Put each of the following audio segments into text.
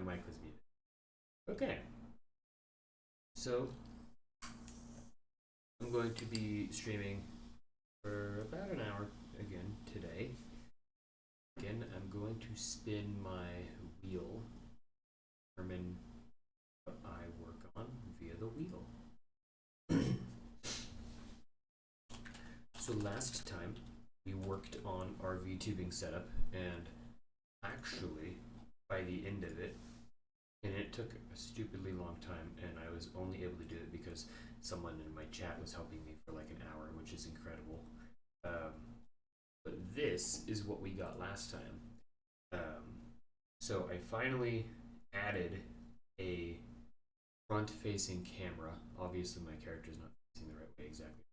my mic was muted. Okay. So I'm going to be streaming for about an hour again today. Again, I'm going to spin my wheel, determine what I work on via the wheel. So last time we worked on our Vtubing setup, and actually by the end of it, and it took a stupidly long time, and I was only able to do it because someone in my chat was helping me for like an hour, which is incredible. But this is what we got last time. So I finally added a front-facing camera. Obviously my character is not facing the right way exactly,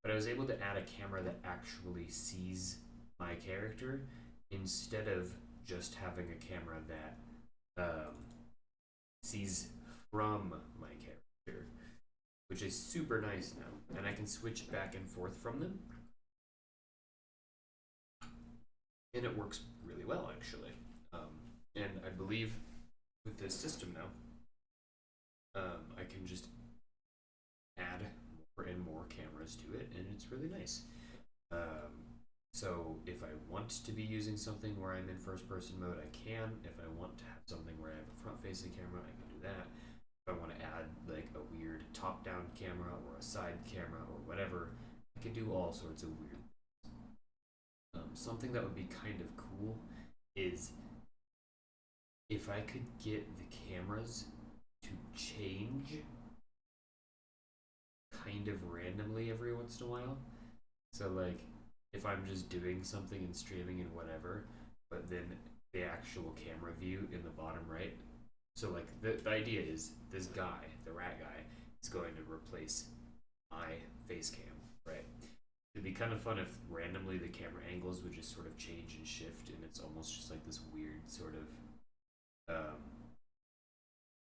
but I was able to add a camera that actually sees my character instead of just having a camera that sees from my character, which is super nice now, and I can switch back and forth from them, and it works really well actually. And I believe with this system now, I can just add more and more cameras to it, and it's really nice. So if I want to be using something where I'm in first person mode, I can. If I want to have something where I have a front facing camera, I can do that. If I want to add like a weird top down camera or a side camera or whatever, I can do all sorts of weird things. Something that would be kind of cool is if I could get the cameras to change kind of randomly every once in a while. So like if I'm just doing something and streaming and whatever, but then the actual camera view in the bottom right. So like the idea is this guy, the rat guy, is going to replace my face cam, right? It'd be kind of fun if randomly the camera angles would just sort of change and shift, and it's almost just like this weird sort of, I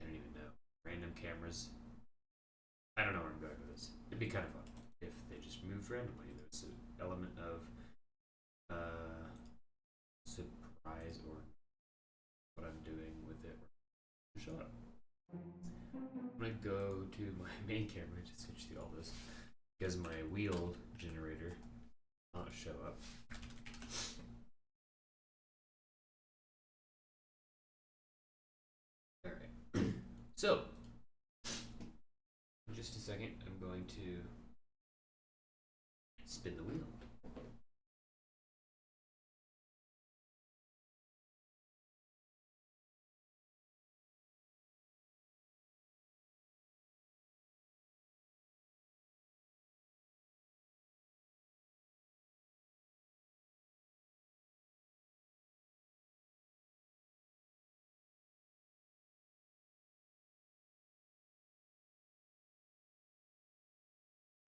don't even know, random cameras. I don't know where I'm going with this. It'd be kind of fun if they just moved randomly. There's an element of surprise or what I'm doing with it. Shut up. I'm gonna go to my main camera to switch through all this because my wheel generator will not show up. Alright. So in just a second I'm going to spin the wheel.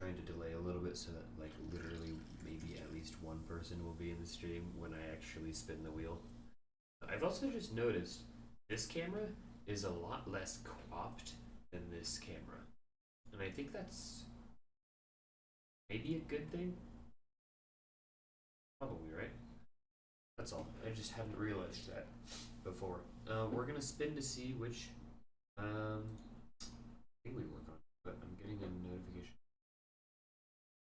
Trying to delay a little bit so that like literally maybe at least one person will be in the stream when I actually spin the wheel. I've also just noticed this camera is a lot less cropped than this camera, and I think that's maybe a good thing. Probably, right? That's all. I just hadn't realized that before. We're gonna spin to see which thing we work on, but I'm getting a notification.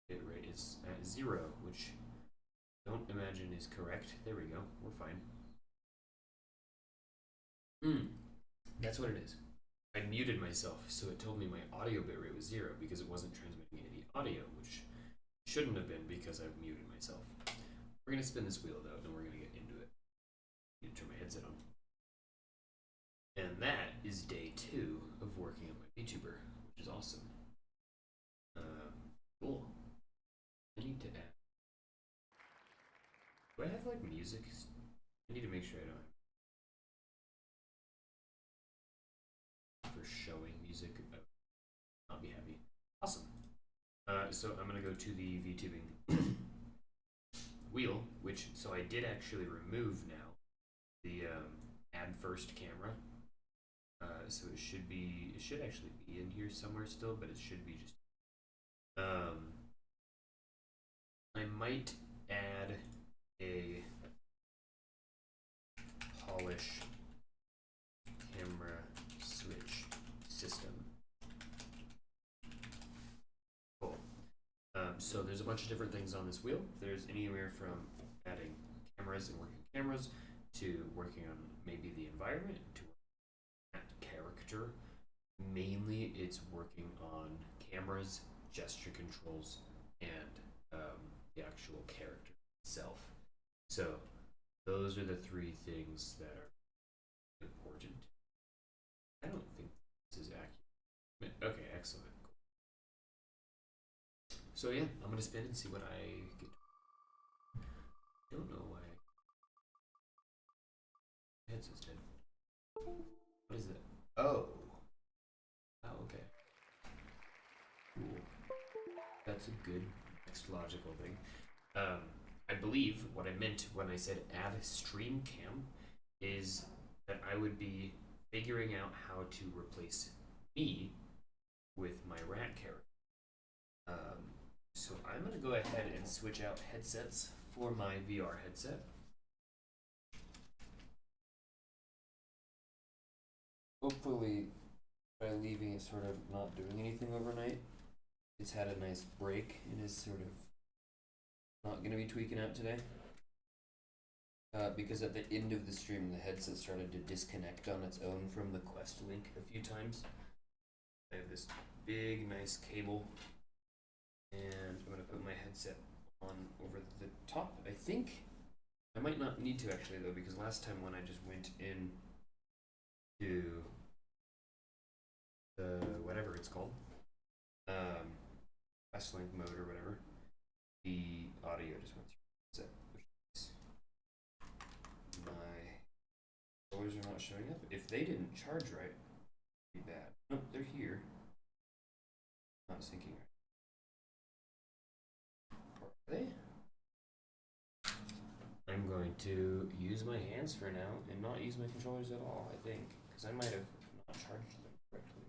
Bit rate is at 0, which I don't imagine is correct. There we go. We're fine. That's what it is. I muted myself, so it told me my audio bitrate was 0 because it wasn't transmitting any audio, which shouldn't have been because I've muted myself. We're gonna spin this wheel though, and we're gonna get into it. I need to turn my headset on. And that is day 2 of working on my Vtuber, which is awesome. Cool. I need to add. Do I have like music? I need to make sure I don't have for showing music. I'll be happy. Awesome. So I'm gonna go to the Vtubing wheel, which so I did actually remove now the add first camera. So it should actually be in here somewhere still, but it should be just. I might add a polish So there's a bunch of different things on this wheel. There's anywhere from adding cameras and working cameras to working on maybe the environment to that character. Mainly it's working on cameras, gesture controls, and the actual character itself. So those are the three things that are important. I don't think this is accurate. Okay, excellent. Cool. So yeah, I'm gonna spin and see what I get. I don't know why. Headset's dead. What is it? Oh. Oh, okay. Cool. That's a good next logical thing. I believe what I meant when I said add stream cam is that I would be figuring out how to replace me with my rat character. So I'm gonna go ahead and switch out headsets for my VR headset. Hopefully, by leaving it sort of not doing anything overnight, it's had a nice break and is sort of not going to be tweaking out today. Because at the end of the stream, the headset started to disconnect on its own from the Quest link a few times. I have this big, nice cable, and I'm going to put my headset on over the top. I think I might not need to actually, though, because last time when I just went in to the whatever it's called, Link mode or whatever, the audio just went through. My controllers are not showing up. If they didn't charge right, it'd be bad. Nope, they're here. Not syncing right. Or are they? I'm going to use my hands for now and not use my controllers at all, I think, because I might have not charged them correctly.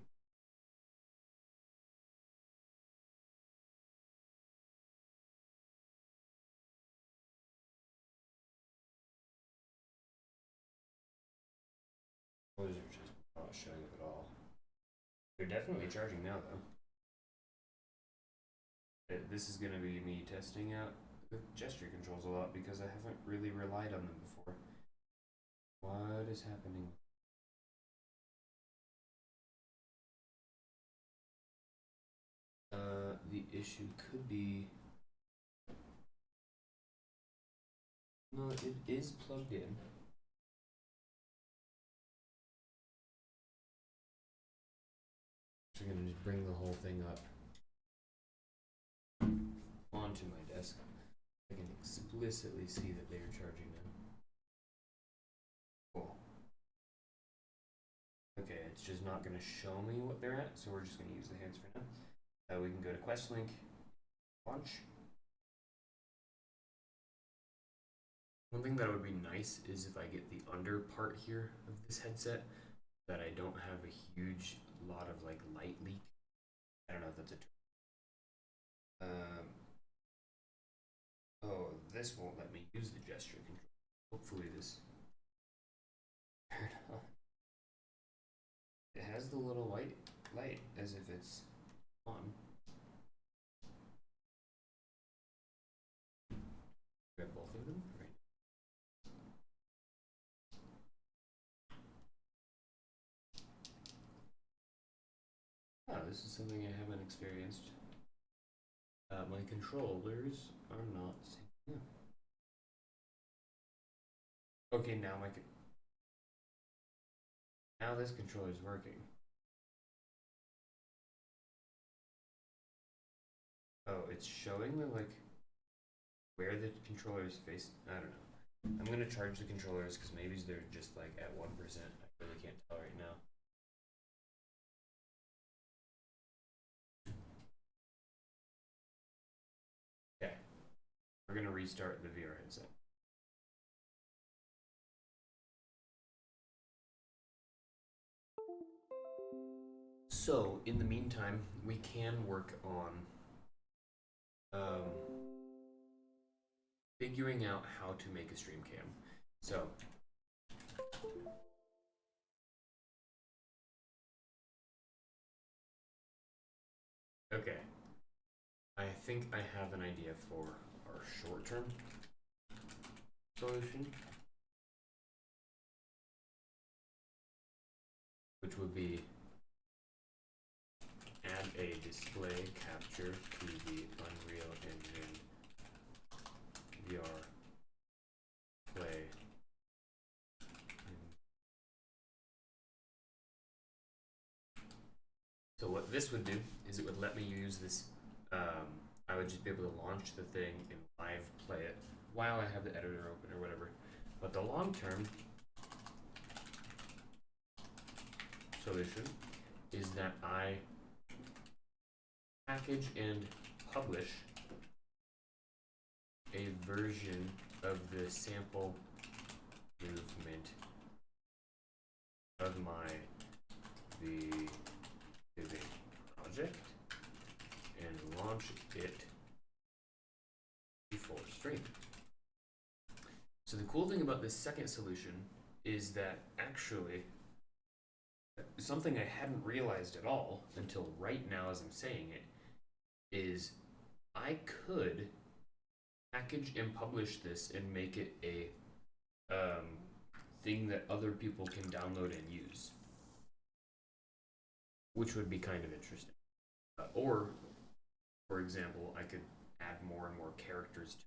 Those are just not showing up at all. They're definitely charging now, though. This is going to be me testing out the gesture controls a lot because I haven't really relied on them before. What is happening? The issue could be... No, it is plugged in. So I'm gonna just bring the whole thing up onto my desk. I can explicitly see that they are charging now. Cool. Okay, it's just not gonna show me what they're at, so we're just gonna use the hands for now. We can go to Quest Link, launch. One thing that would be nice is if I get the under part here of this headset, that I don't have a huge lot of like light leak. I don't know if that's a term. Oh, this won't let me use the gesture control. Hopefully this turn on. It has the little white light as if it's on. Grab both of them. Right. Ah, this is something I haven't experienced. My controllers are not syncing up. Okay, now now this controller is working. Oh, it's showing the like where the controller is facing. I don't know. I'm gonna charge the controllers because maybe they're just like at 1%. I really can't tell right now. Okay, we're gonna restart the VR headset. So in the meantime, we can work on figuring out how to make a stream cam. So okay, I think I have an idea for our short-term solution, which would be add a display capture to the Unreal Engine VR play. So what this would do is it would let me use this, I would just be able to launch the thing and live play it while I have the editor open or whatever. But the long-term solution is that I package and publish a version of the sample movement of my Vtubing project and launch it before stream. So the cool thing about this second solution is that actually something I hadn't realized at all until right now as I'm saying it is I could package and publish this and make it a thing that other people can download and use, which would be kind of interesting. Or, for example, I could add more and more characters to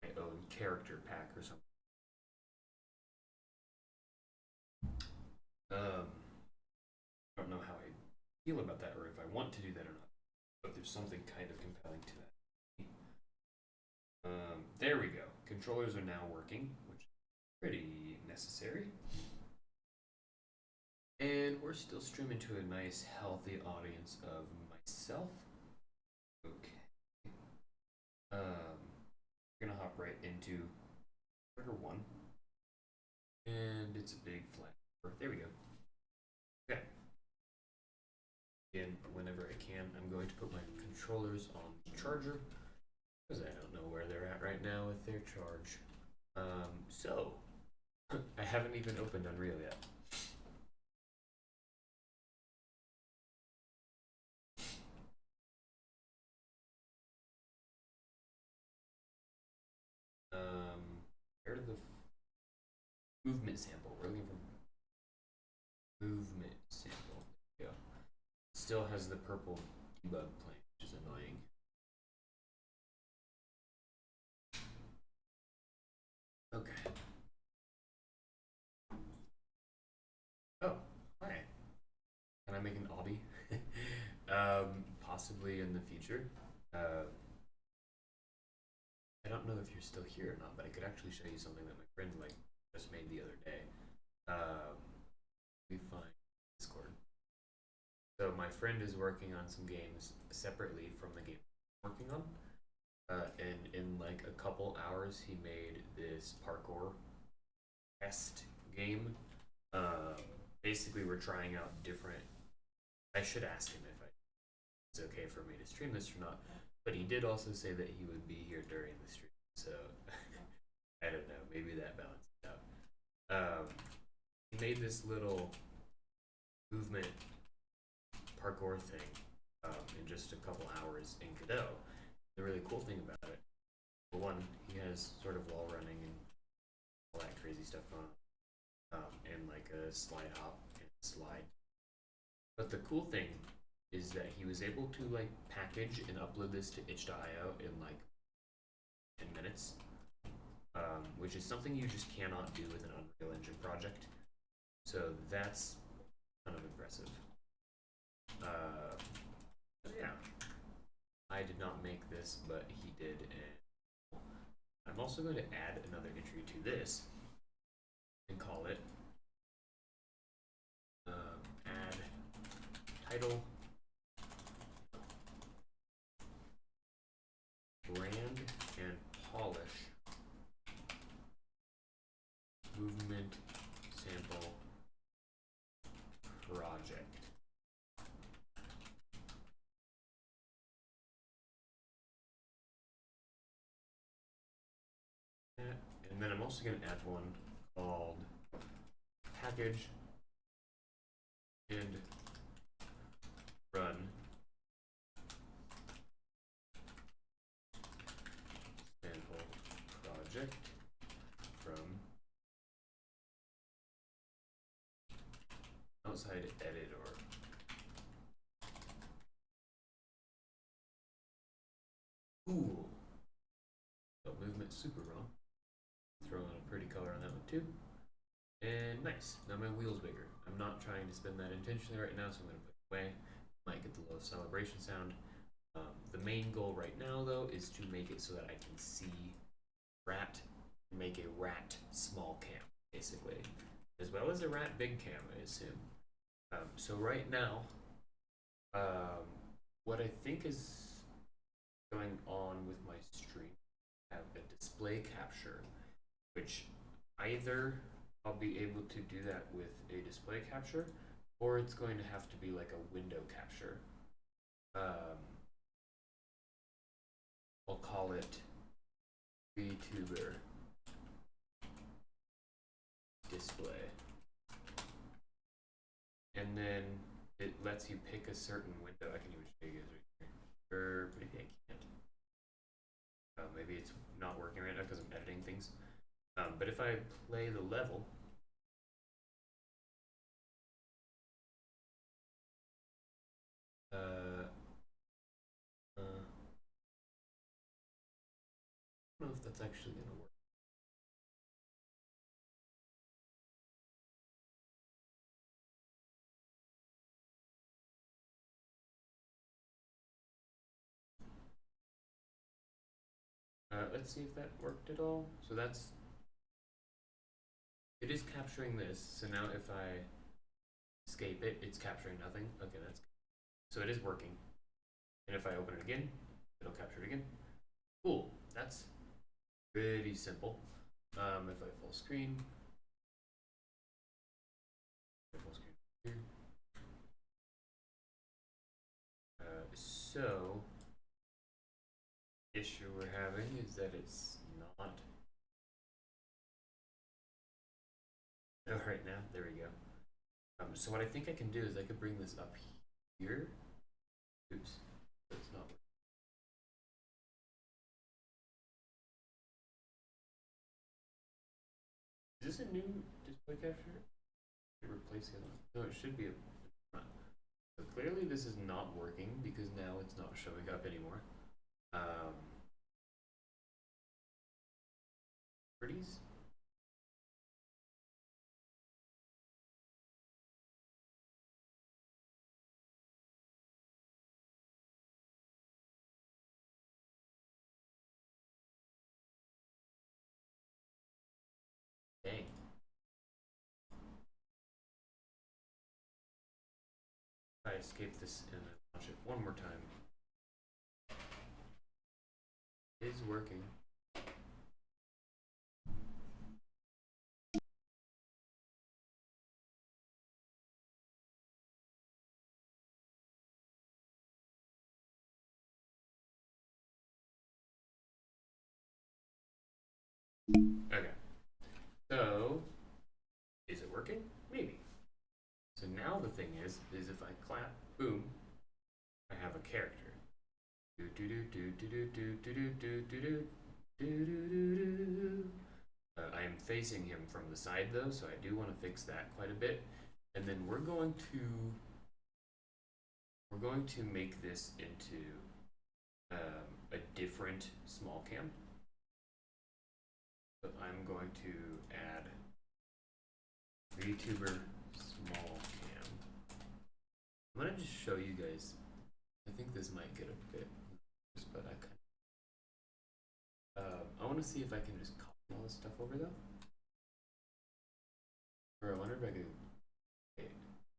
my own character pack or something. I don't know how I feel about that or if I want to do that or not, but there's something kind of compelling to that. There we go. Controllers are now working, which is pretty necessary. And we're still streaming to a nice, healthy audience of myself. Okay. We're gonna hop right into trigger 1. And it's a big flat. There we go. Okay. Again, whenever I can, I'm going to put my controllers on the charger because I don't know where they're at right now with their charge. So, I haven't even opened Unreal yet. Where did the movement sample? We're looking for movement sample. There we go. Still has the purple debug playing, which is annoying. Okay. Oh, hi. Can I make an obby? Possibly in the future. I don't know if you're still here or not, but I could actually show you something that my friend just made the other day. We find Discord. So my friend is working on some games separately from the game I'm working on. And in like a couple hours, he made this parkour test game. Basically, we're trying out different. I should ask him if it's okay for me to stream this or not. But he did also say that he would be here during the stream, so I don't know. Maybe that balances out. He made this little movement parkour thing in just a couple hours in Godot. The really cool thing about it, for one, he has sort of wall running and all that crazy stuff going on, and like a slide hop and slide. But the cool thing is that he was able to like package and upload this to itch.io in like 10 minutes, which is something you just cannot do with an Unreal Engine project. So that's kind of impressive. Yeah, I did not make this, but he did, and I'm also going to add another entry to this and call it add title brand and polish movement sample project. And then I'm also going to add one called package and run object from outside editor. Cool. So movement super wrong. Throw in a pretty color on that one too. And nice. Now my wheel's bigger. I'm not trying to spin that intentionally right now, so I'm going to put it away. Might get the little celebration sound. The main goal right now, though, is to make it so that I can see rat, make a rat small cam, basically, as well as a rat big cam, I assume. So right now, what I think is going on with my stream, I have a display capture, which either I'll be able to do that with a display capture, or it's going to have to be like a window capture. I'll call it Vtuber display. And then it lets you pick a certain window. I can even show you guys right here. Or maybe I can't. Maybe it's not working right now because I'm editing things. But if I play the level, I don't know if that's actually going to work. Let's see if that worked at all. So it is capturing this. So now if I escape it, it's capturing nothing. Okay, that's good. So it is working. And if I open it again, it'll capture it again. Cool. That's pretty simple. If I full screen here. So issue we're having is that it's not. Oh, right now, there we go. So what I think I can do is I could bring this up here. Oops, it's not working. Is this a new display capture? Replace the other one? No, it should be a. So clearly this is not working because now it's not showing up anymore. Properties. Dang. If I escape this and launch it one more time. It is working. Okay. So, is it working? Maybe. So now the thing is if I clap, boom, I have a character. I am facing him from the side though, so I do want to fix that quite a bit. And then we're going to make this into a different small cam. So I'm going to add Vtuber small cam. I'm gonna just show you guys. I think this might get a bit, but I want to see if I can just copy all this stuff over though. Or I wonder if I could. Okay,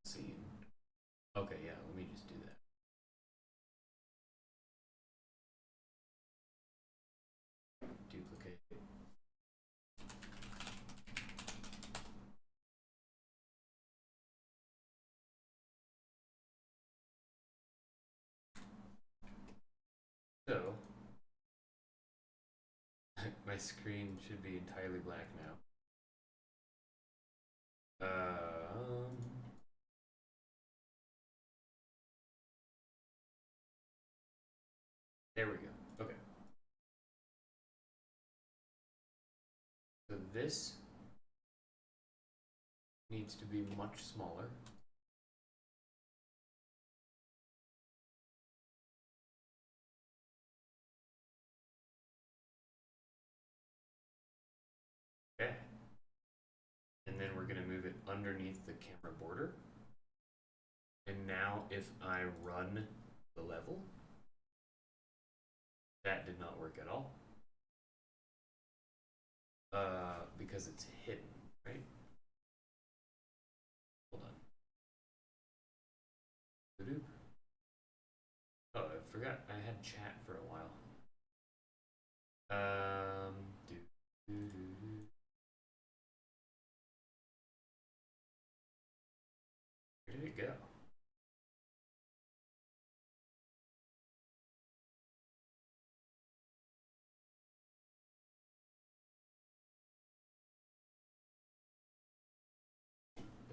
scene. Okay, yeah. Let me just do that. Duplicate. So, my screen should be entirely black now. There we go. Okay. this needs to be much smaller. Okay. And then we're going to move it underneath the camera border. And now if I run the level, that did not work at all. Because it's hidden, right? Hold on. Oh, I forgot I had chat for a while. Where did it go?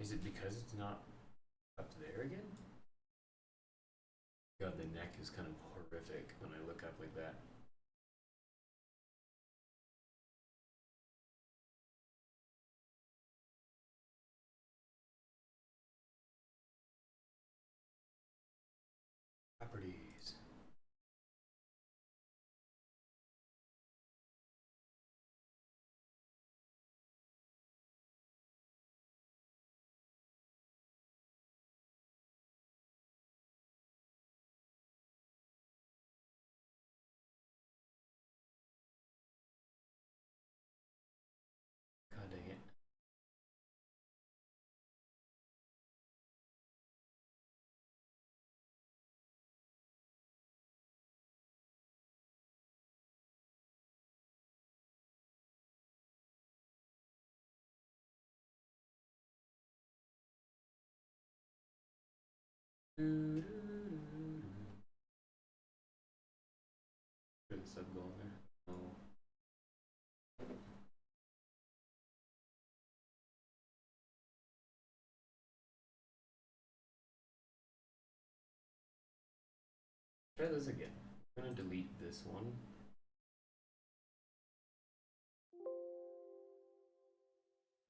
Is it because it's not up there again? God, the neck is kind of horrific when I look up like that. Properties. God dang it. Put a sub goal there. Oh. Try this again. I'm gonna delete this one.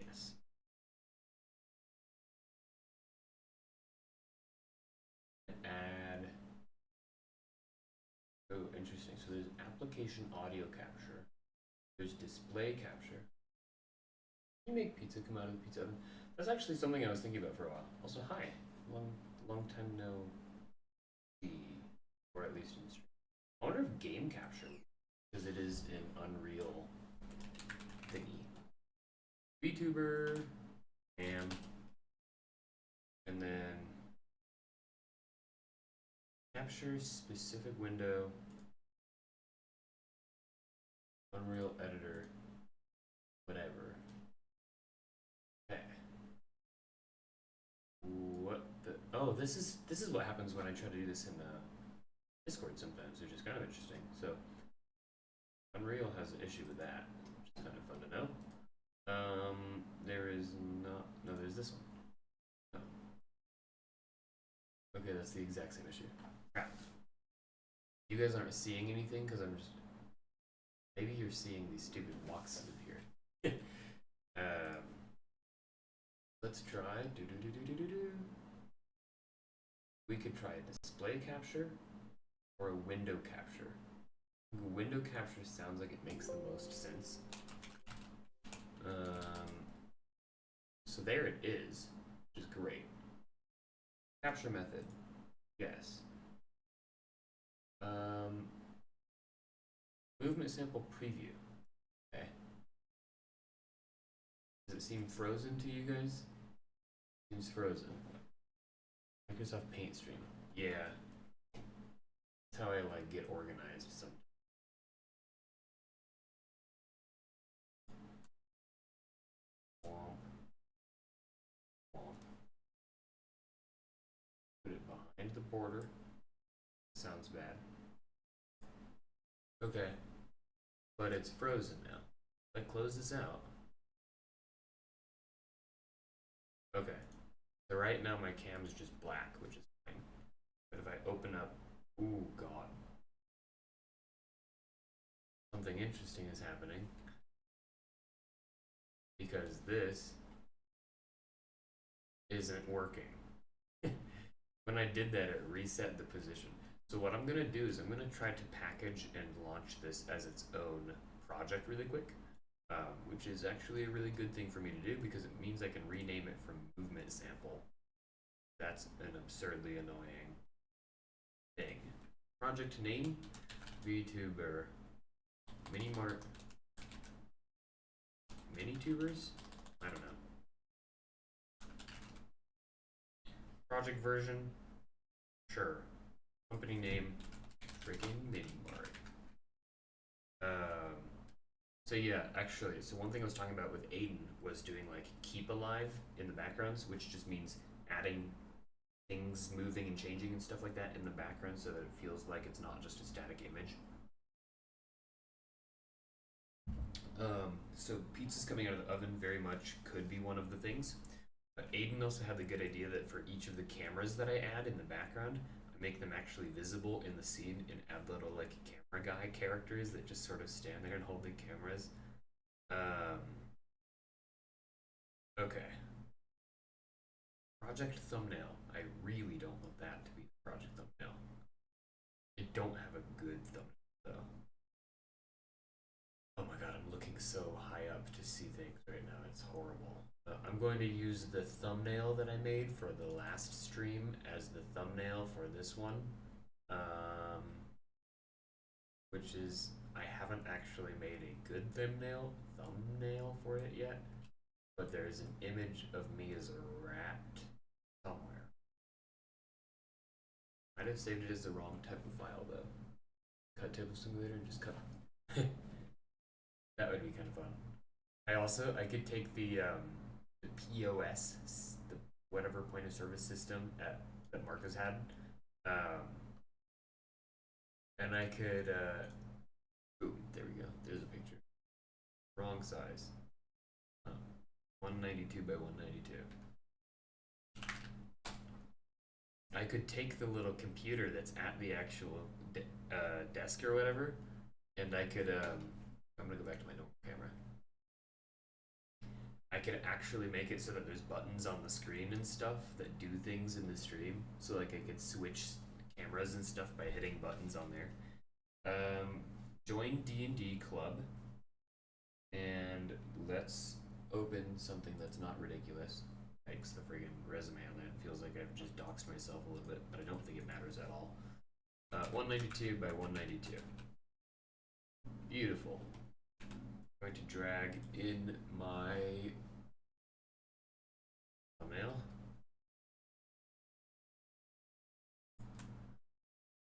Yes. Add. Oh, interesting. So there's application audio capture. There's display capture. Can you make pizza come out of the pizza oven? That's actually something I was thinking about for a while. Also, hi. Long time no see, or at least in stream. I wonder if game capture, because it is an Unreal thingy. Vtuber, and then capture specific window, Unreal Editor, whatever. Okay. What the? Oh, this is what happens when I try to do this in Discord sometimes, which is kind of interesting. So Unreal has an issue with that, which is kind of fun to know. There is not. No, there's this one. No. Okay, that's the exact same issue. Crap. You guys aren't seeing anything because I'm just. Maybe you're seeing these stupid boxes in here. Let's try. We could try a display capture or a window capture. Window capture sounds like it makes the most sense. So there it is, which is great. Capture method, yes. Movement sample preview. Okay. Does it seem frozen to you guys? Seems frozen. Microsoft Paint stream. Yeah. That's how I like get organized sometimes. Put it behind the border. Sounds bad. Okay. But it's frozen now. If I close this out. Okay. So right now my cam is just black, which is fine. But if I open up, ooh, God. Something interesting is happening. because this isn't working. When I did that, it reset the position. So what I'm gonna do is I'm gonna try to package and launch this as its own project really quick, which is actually a really good thing for me to do because it means I can rename it from movement sample. That's an absurdly annoying thing. Project name, Vtuber, Minimart, Minitubers? I don't know. Project version, sure. Company name, freaking Minimart. So yeah, actually, so one thing I was talking about with Aiden was doing like keep alive in the backgrounds, which just means adding things moving and changing and stuff like that in the background so that it feels like it's not just a static image. So pizzas coming out of the oven very much could be one of the things. But Aiden also had the good idea that for each of the cameras that I add in the background, I make them actually visible in the scene and add little like camera guy characters that just sort of stand there and hold the cameras. Okay. Project thumbnail. I really don't want that to be the project thumbnail. I don't have a good thumbnail though. Oh my god, I'm looking so high up to see things right now. It's horrible. I'm going to use the thumbnail that I made for the last stream as the thumbnail for this one. Which is, I haven't actually made a good thumbnail for it yet. But there's an image of me as a rat somewhere. Might have saved it as the wrong type of file though. Cut table simulator and just cut. That would be kind of fun. I could take the POS, the whatever point of service system that Marcus had, and I could. Ooh, there we go. There's a picture. Wrong size. 192 by 192. I could take the little computer that's at the actual desk or whatever, and I could. I'm gonna go back to my normal camera. I could actually make it so that there's buttons on the screen and stuff that do things in the stream. So like I could switch cameras and stuff by hitting buttons on there. Join D&D club, and let's open something that's not ridiculous. Takes the friggin' resume on that. It feels like I've just doxed myself a little bit, but I don't think it matters at all. 192 by 192. Beautiful. I'm going to drag in my thumbnail.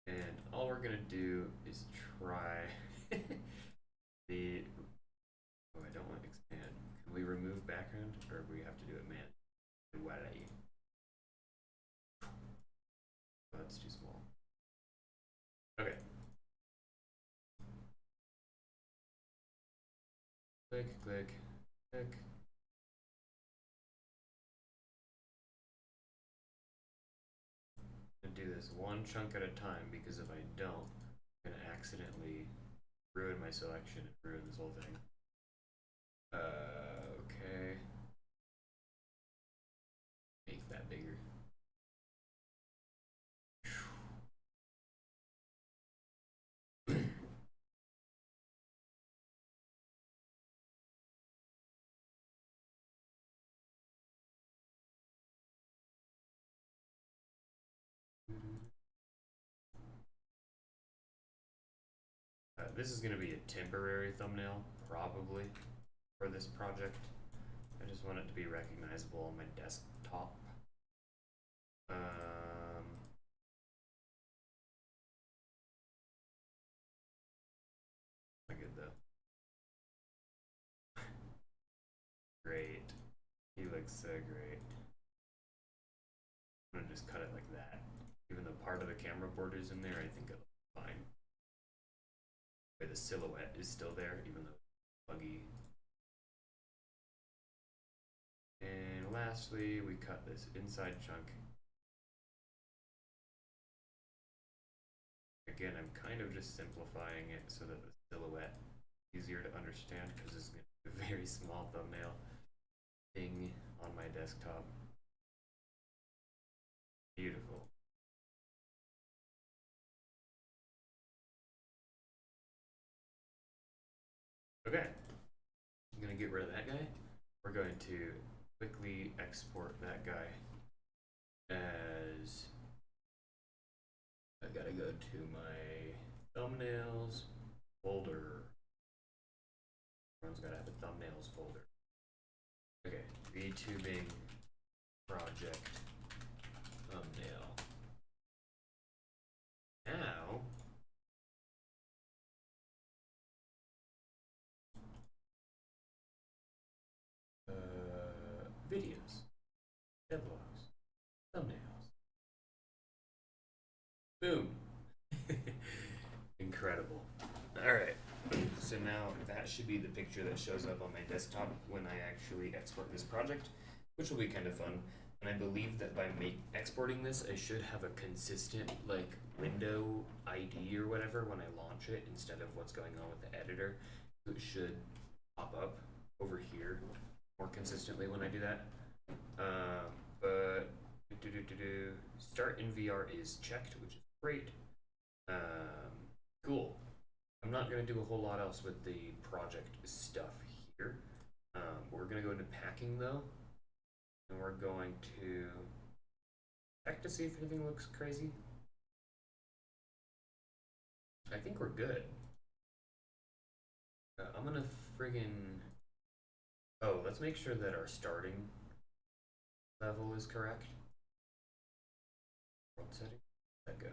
And all we're going to do is try the... Oh, I don't want to expand. Can we remove background, or do we have to do it manually? Why did I eat? Oh, that's too small. Okay. Click, click, click. And do this one chunk at a time, because if I don't, I'm gonna accidentally ruin my selection and ruin this whole thing. Okay. Make that bigger. This is going to be a temporary thumbnail, probably, for this project. I just want it to be recognizable on my desktop. Not good though. Great. He looks so great. I'm gonna just cut it like that. Even though part of the camera border's in there, I think it'll be fine. The silhouette is still there, even though it's buggy. And lastly, we cut this inside chunk. Again, I'm kind of just simplifying it so that the silhouette is easier to understand because it's going to be a very small thumbnail. thing on my desktop. Beautiful. Okay, I'm gonna get rid of that guy. We're going to quickly export that guy as, I gotta go to my thumbnails folder. Everyone's gotta have a thumbnails folder. Okay, Vtubing project thumbnail. Now, videos, devlogs, thumbnails. Boom. Incredible. All right. So now that should be the picture that shows up on my desktop when I actually export this project, which will be kind of fun. And I believe that by exporting this, I should have a consistent like window ID or whatever when I launch it instead of what's going on with the editor. So it should pop up over here more consistently when I do that. But start in VR is checked, which is great. Cool. I'm not going to do a whole lot else with the project stuff here. We're going to go into packing though, and we're going to check to see if anything looks crazy. I think we're good. I'm going to friggin'... Oh, let's make sure that our starting level is correct. World setting. Let that go.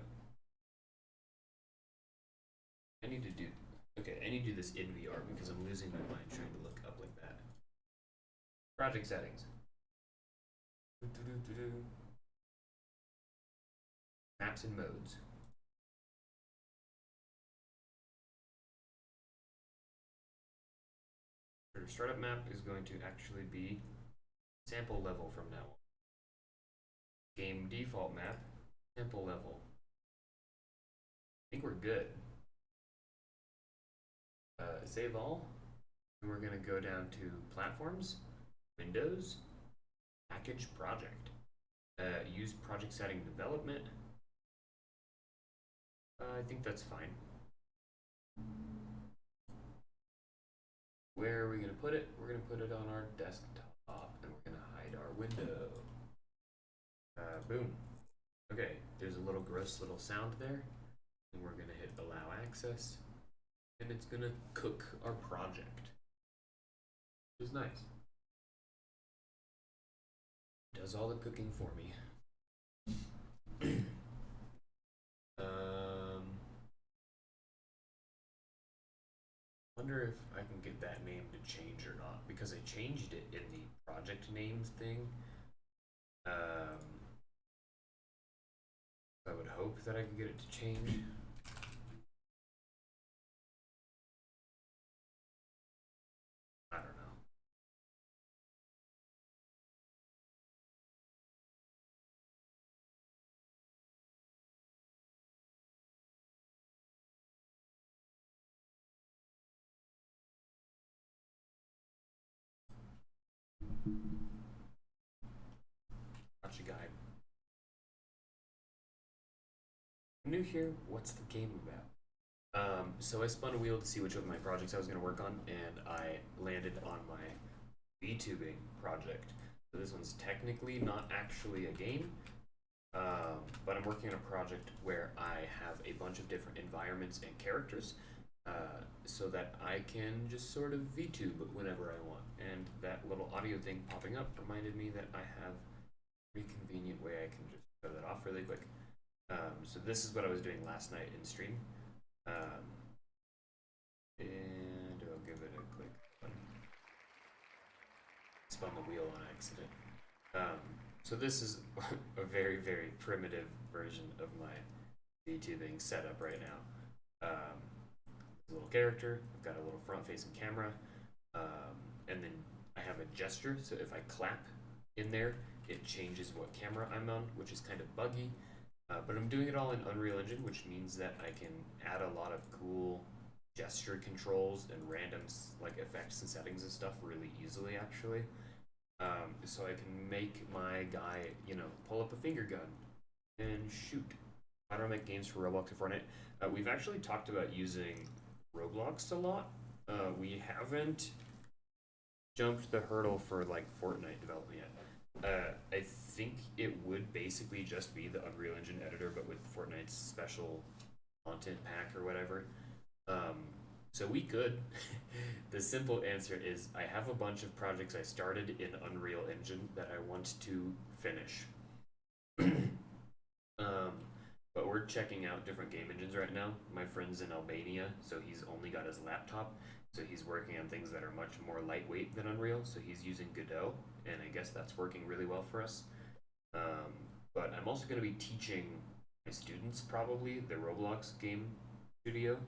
I need to do this in VR because I'm losing my mind trying to look up like that. Project settings. Maps and modes. Our startup map is going to actually be sample level from now on. Game default map, sample level. I think we're good. Save all, and we're going to go down to platforms, Windows, package project. Use project setting development. I think that's fine. Where are we going to put it? We're going to put it on our desktop, and we're going to hide our window. Boom. Okay, there's a little gross little sound there, and we're going to hit allow access. And it's gonna cook our project, which is nice. It does all the cooking for me. Wonder if I can get that name to change or not, because I changed it in the project names thing. I would hope that I could get it to change. I don't know. Gotcha guy. I'm new here. What's the game about? So I spun a wheel to see which of my projects I was going to work on, and I landed on my Vtubing project. So this one's technically not actually a game, but I'm working on a project where I have a bunch of different environments and characters, so that I can just sort of VTube whenever I want. And that little audio thing popping up reminded me that I have a pretty convenient way I can just show that off really quick. So this is what I was doing last night in stream. And I'll give it a click. Spun the wheel on accident. So this is a very, very primitive version of my VTubing setup right now. A little character, I've got a little front-facing camera, and then I have a gesture, so if I clap in there, it changes what camera I'm on, which is kind of buggy. But I'm doing it all in Unreal Engine, which means that I can add a lot of cool gesture controls and random like effects and settings and stuff really easily, actually. so I can make my guy, you know, pull up a finger gun and shoot. How do I make games for Roblox and Fortnite? We've actually talked about using Roblox a lot. We haven't jumped the hurdle for like Fortnite development yet. I think it would basically just be the Unreal Engine editor, but with Fortnite's special content pack or whatever. So we could. The simple answer is I have a bunch of projects I started in Unreal Engine that I want to finish. But we're checking out different game engines right now. My friend's in Albania, so he's only got his laptop. So he's working on things that are much more lightweight than Unreal. So he's using Godot, and I guess that's working really well for us. But I'm also going to be teaching my students probably the Roblox game studio.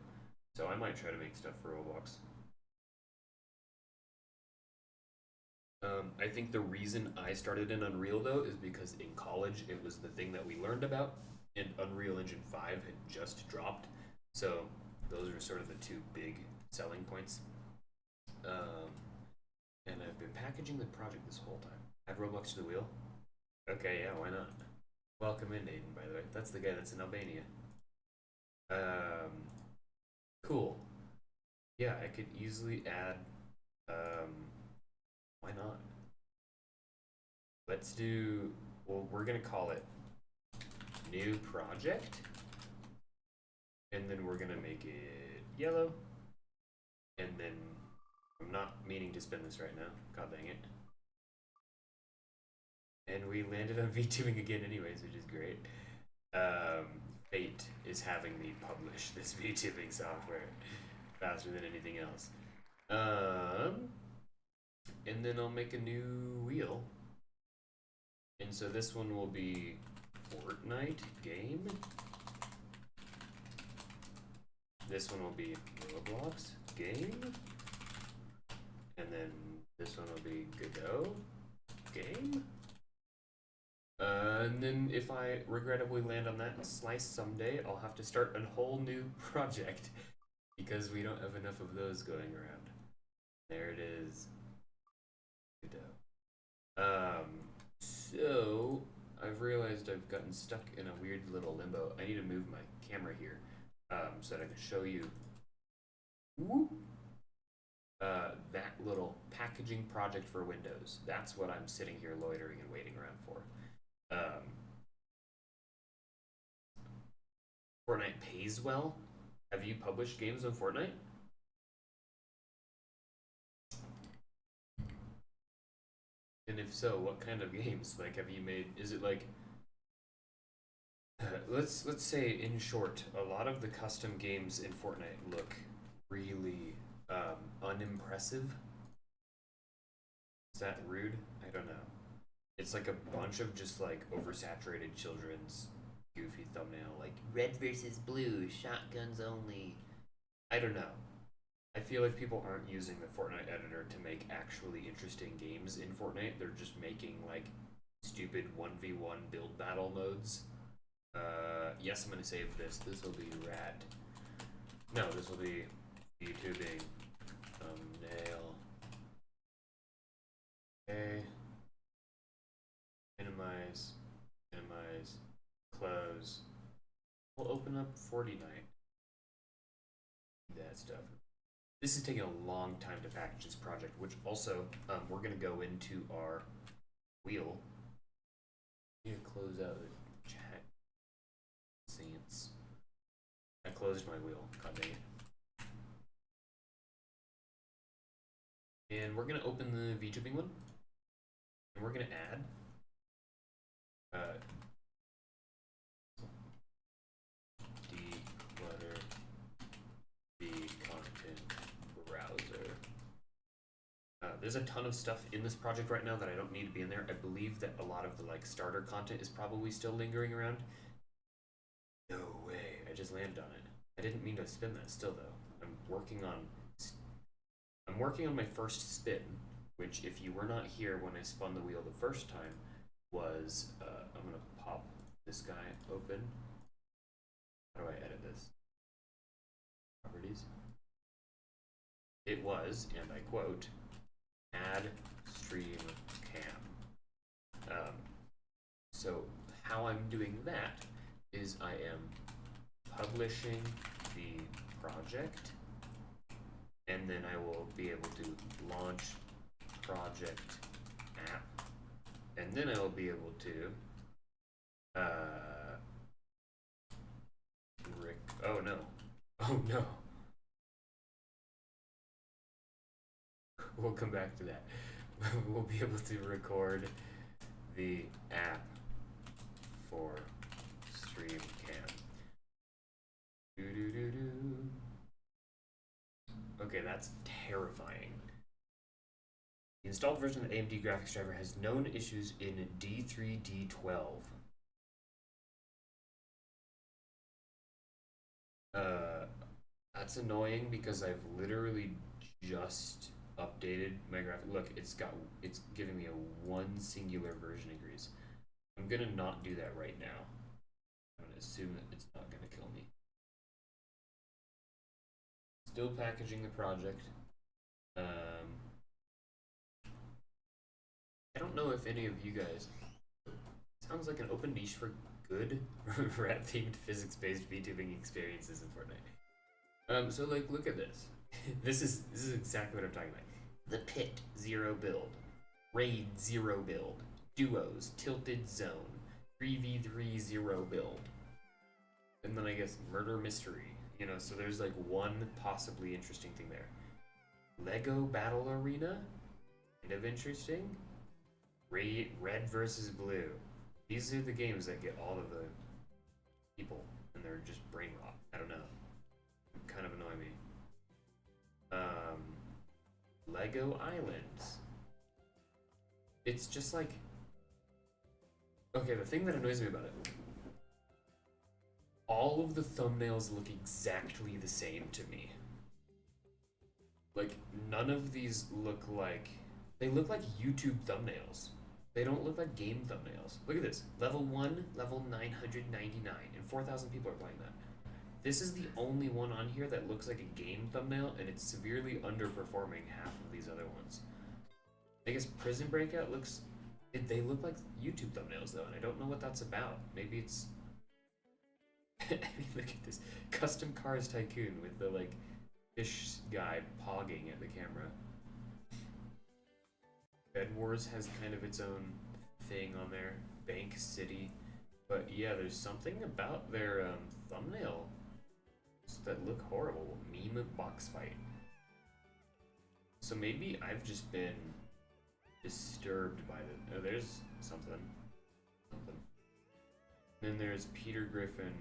So I might try to make stuff for Roblox. I think the reason I started in Unreal though is because in college it was the thing that we learned about, and Unreal Engine 5 had just dropped. So those are sort of the two big selling points. And I've been packaging the project this whole time. Add Roblox to the wheel? Okay, yeah, why not? Welcome in, Aiden, by the way. That's the guy that's in Albania. Cool. Yeah, I could easily add, why not? Let's do, well, we're gonna call it new project. And then we're gonna make it yellow. And then, I'm not meaning to spin this right now. God dang it. And we landed on VTubing again anyways, which is great. Fate is having me publish this Vtubing software faster than anything else. And then I'll make a new wheel. And so this one will be Fortnite game. This one will be Roblox game. And then this one will be Godot game. And then if I regrettably land on that slice someday, I'll have to start a whole new project because we don't have enough of those going around. There it is. So I've realized I've gotten stuck in a weird little limbo. I need to move my camera here so that I can show you that little packaging project for Windows. That's what I'm sitting here loitering and waiting around for. Fortnite pays well. Have you published games on Fortnite? And if so, what kind of games? Like, have you made? Is it like? Let's say in short, a lot of the custom games in Fortnite look really unimpressive. Is that rude? I don't know. It's like a bunch of just like oversaturated children's goofy thumbnail, like red versus blue, shotguns only. I don't know. I feel like people aren't using the Fortnite editor to make actually interesting games in Fortnite. They're just making like stupid 1v1 build battle modes. Yes, I'm gonna save this. This will be rad. No, this will be YouTubing thumbnail. Okay. Minimize, close. We'll open up 49. That stuff. This is taking a long time to package this project, which also we're gonna go into our wheel. I need to close out the chat. Scenes. I closed my wheel. God dang it. And we're gonna open the Vtubing one, and we're gonna add declutter the content browser. There's a ton of stuff in this project right now that I don't need to be in there. I believe that a lot of the like starter content is probably still lingering around. No way, I just landed on it. I didn't mean to spin that still though. I'm working on my first spin, which if you were not here when I spun the wheel the first time was, I'm gonna pop this guy open. How do I edit this? Properties. It was, and I quote, add stream cam. So how I'm doing that is I am publishing the project, and then I will be able to launch project app, and then I will be able to oh no, we'll come back to that. We'll be able to record the app for stream cam. Okay, that's terrifying. The installed version of the AMD graphics driver has known issues in D3D12. That's annoying because I've literally just updated my graphic. Look, it's giving me a one singular version increase. I'm gonna not do that right now. I'm gonna assume that it's not gonna kill me. Still packaging the project. I don't know if any of you guys. Sounds like an open niche for good rat-themed physics-based VTubing experiences in Fortnite. So like, look at this. This is exactly what I'm talking about. The Pit 0 build, Raid 0 build, Duos Tilted Zone, 3v3 0 build, and then I guess Murder Mystery. You know, so there's like one possibly interesting thing there. Lego Battle Arena, kind of interesting. Red versus Blue. These are the games that get all of the people, and they're just brain rot. I don't know. Kind of annoy me. Lego Islands. It's just like, okay, the thing that annoys me about it, all of the thumbnails look exactly the same to me. Like, none of these look like, they look like YouTube thumbnails. They don't look like game thumbnails. Look at this. Level 1, level 999, and 4,000 people are playing that. This is the only one on here that looks like a game thumbnail, and it's severely underperforming half of these other ones. I guess Prison Breakout looks... they look like YouTube thumbnails, though, and I don't know what that's about. Maybe it's... I mean, look at this. Custom Cars Tycoon with the, like, fish guy pogging at the camera. Bed Wars has kind of its own thing on there. Bank City. But yeah, there's something about their thumbnail that look horrible. Meme box fight. So maybe I've just been disturbed by the... Oh, there's something. And then there's Peter Griffin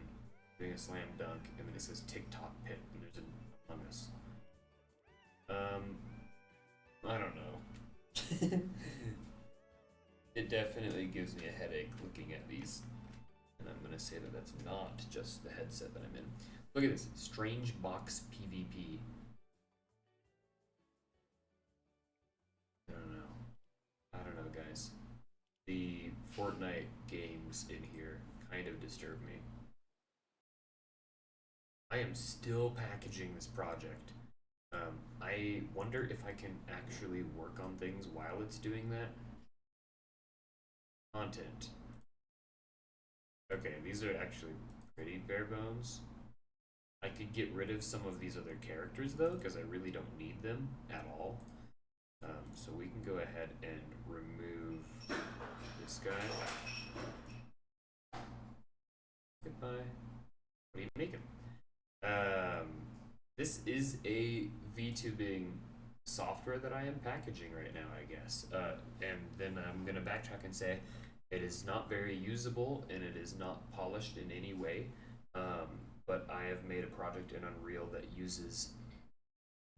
doing a slam dunk, and then it says TikTok Pit, and there's an Among Us. I don't know. It definitely gives me a headache looking at these. And I'm gonna say that that's not just the headset that I'm in. Look at this, Strange Box PvP. I don't know, guys. The Fortnite games in here kind of disturb me. I am still packaging this project. I wonder if I can actually work on things while it's doing that. Content. Okay, these are actually pretty bare bones. I could get rid of some of these other characters though, because I really don't need them at all. So we can go ahead and remove this guy. Goodbye. What are you making? This is a VTubing software that I am packaging right now, I guess. And then I'm gonna backtrack and say it is not very usable and it is not polished in any way. But I have made a project in Unreal that uses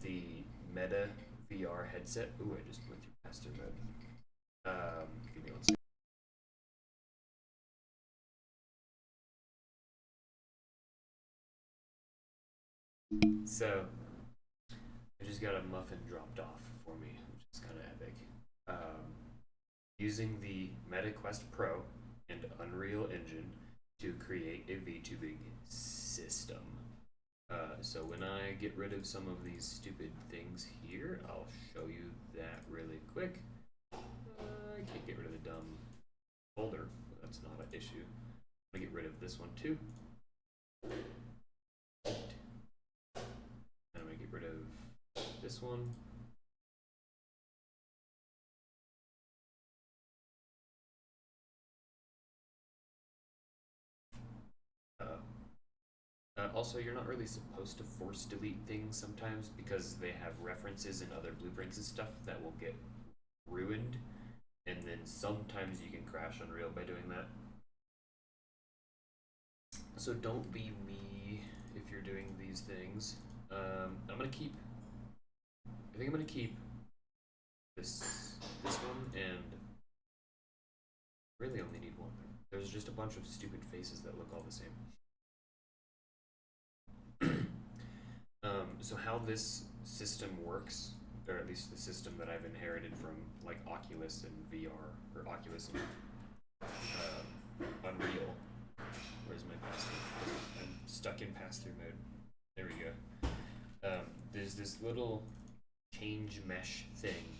the Meta VR headset. Ooh, I just went through master mode. Give me one second. So, I just got a muffin dropped off for me, which is kind of epic. Using the MetaQuest Pro and Unreal Engine to create a VTubing system. So when I get rid of some of these stupid things here, I'll show you that really quick. this one too. And I'm gonna get rid of this one. Also, you're not really supposed to force delete things sometimes because they have references in other blueprints and stuff that will get ruined, and then sometimes you can crash Unreal by doing that. So don't be me if you're doing these things. I'm gonna keep. I think I'm gonna keep this one, and really only need one. There's just a bunch of stupid faces that look all the same. So how this system works, or at least the system that I've inherited from like Oculus and VR, or Oculus and Unreal. Where's my pass-through? I'm stuck in pass-through mode. There we go. There's this little change mesh thing,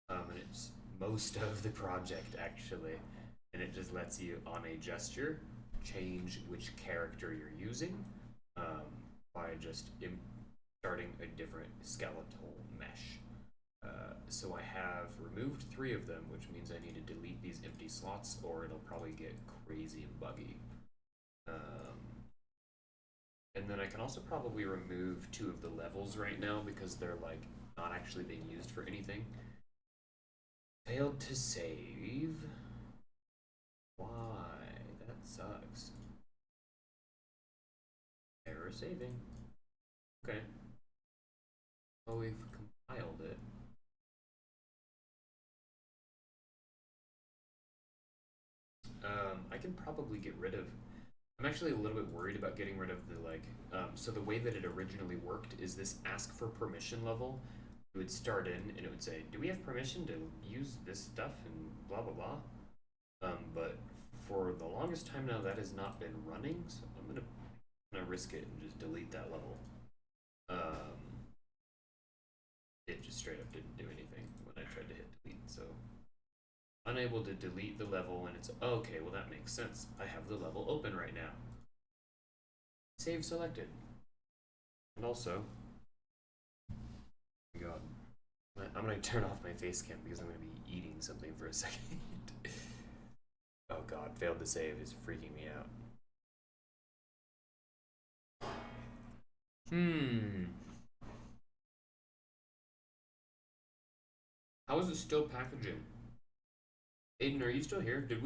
and it's most of the project actually, and it just lets you on a gesture change which character you're using by just starting a different skeletal mesh. So I have removed 3 of them, which means I need to delete these empty slots or it'll probably get crazy and buggy. And then I can also probably remove 2 of the levels right now because they're like not actually being used for anything. Failed to save. Why? That sucks. Error saving. Okay. Oh, we've compiled it. I can probably get rid of. I'm actually a little bit worried about getting rid of the like. So the way that it originally worked is this ask for permission level. You would start in and it would say, "Do we have permission to use this stuff?" and blah blah blah. But for the longest time now, that has not been running. So I'm gonna risk it and just delete that level. It just straight up didn't do anything when I tried to hit delete. So unable to delete the level, and it's okay. Well, that makes sense. I have the level open right now. Save selected. And also, oh my God, I'm gonna turn off my face cam because I'm gonna be eating something for a second. Oh God, failed to save is freaking me out. How is it still packaging? Aiden, are you still here? Did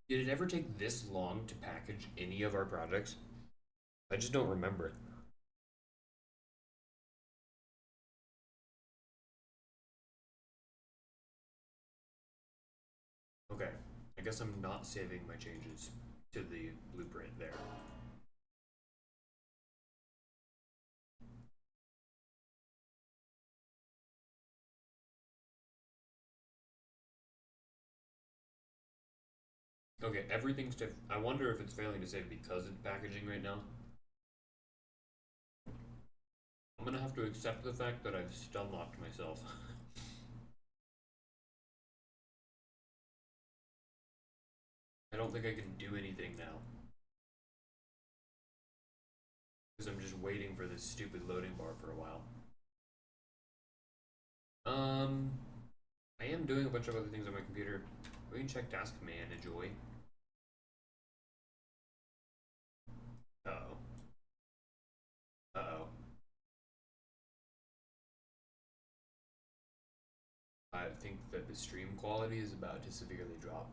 it ever take this long to package any of our projects? I just don't remember it. Okay, I guess I'm not saving my changes to the blueprint there. Okay, everything's I wonder if it's failing to save because it's packaging right now. I'm gonna have to accept the fact that I've stun locked myself. I don't think I can do anything now. Because I'm just waiting for this stupid loading bar for a while. I am doing a bunch of other things on my computer. We can check task manager. Uh-oh. Uh-oh. I think that the stream quality is about to severely drop.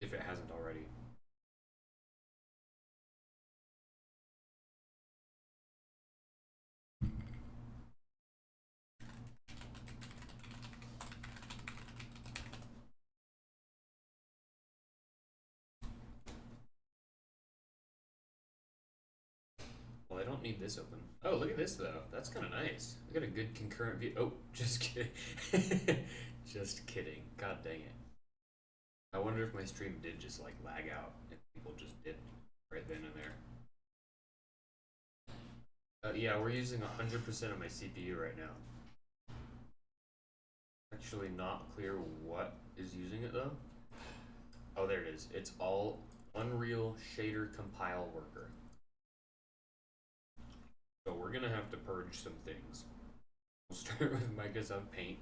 If it hasn't already. Well, I don't need this open. Oh, look at this though. That's kind of nice. I got a good concurrent view. Oh, just kidding. Just kidding. God dang it. I wonder if my stream did just like lag out and people just did right then and there. Yeah, we're using 100% of my CPU right now. actually not clear what is using it though. Oh, there it is. It's all Unreal Shader Compile Worker. So we're gonna have to purge some things. We'll start with Microsoft Paint.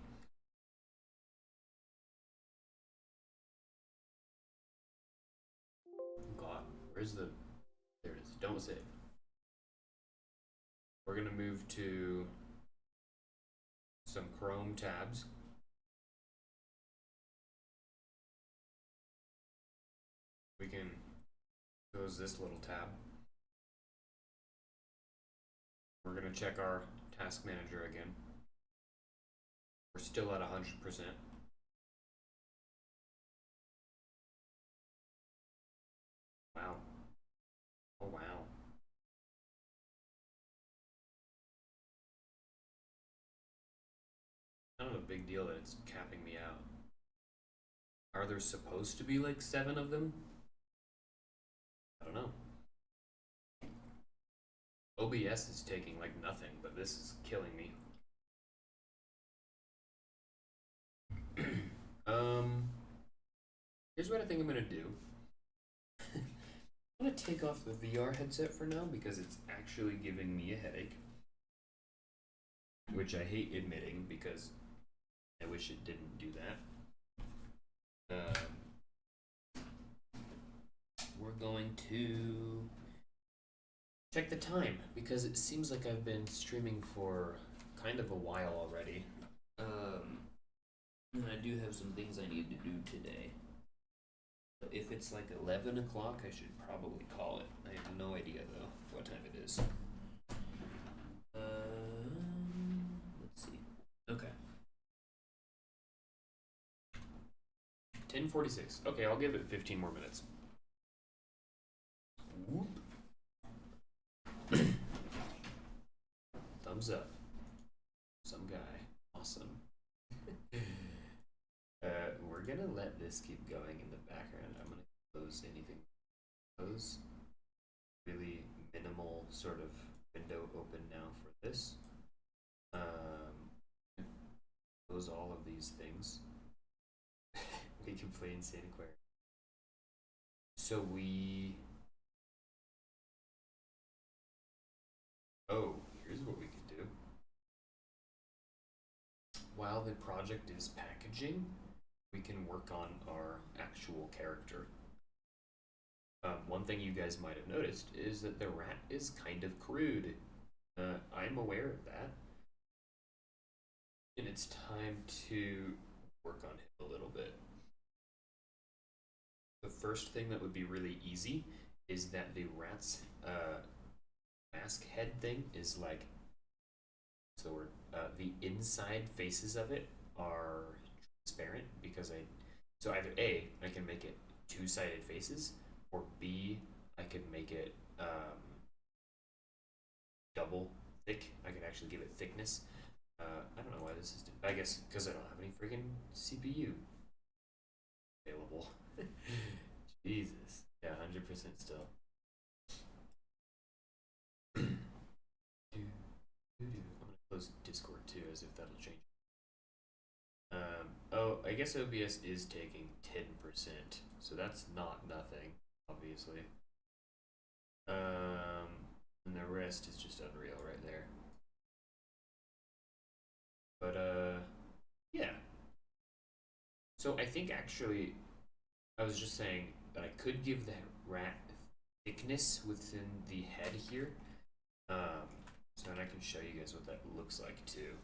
God, where's the... There it is. Don't save. We're gonna move to some Chrome tabs. We can close this little tab. We're gonna check our task manager again. We're still at 100%. Wow. Oh wow. Kind of a big deal that it's capping me out. Are there supposed to be like 7 of them? I don't know. OBS is taking like nothing, but this is killing me. Here's what I think I'm gonna do. I'm gonna take off the VR headset for now because it's actually giving me a headache, which I hate admitting because I wish it didn't do that. We're going to check the time because it seems like I've been streaming for kind of a while already. And I do have some things I need to do today. So if it's like 11 o'clock, I should probably call it. I have no idea though what time it is. Let's see. Okay. 10:46. Okay, I'll give it 15 more minutes. Whoop. Thumbs up. Some guy. Awesome. We're gonna let this keep going in the background. I'm gonna close anything. Close. Really minimal sort of window open now for this. Close all of these things. We can play Insane Aquarium. So we... Oh, here's what we can do. While the project is packaging, we can work on our actual character. One thing you guys might have noticed is that the rat is kind of crude. I'm aware of that. And it's time to work on him a little bit. The first thing that would be really easy is that the rat's mask head thing is like, so the inside faces of it are transparent because so either A, I can make it 2-sided faces, or B, I could make it double thick. I could actually give it thickness. I don't know why this is, I guess because I don't have any freaking CPU available. Jesus. Yeah, 100% still. I'm gonna close Discord too, as if that'll change. Oh, I guess OBS is taking 10%, so that's not nothing, obviously. And the rest is just Unreal right there. But yeah. So I think actually, I was just saying that I could give the rat thickness within the head here. So then I can show you guys what that looks like too.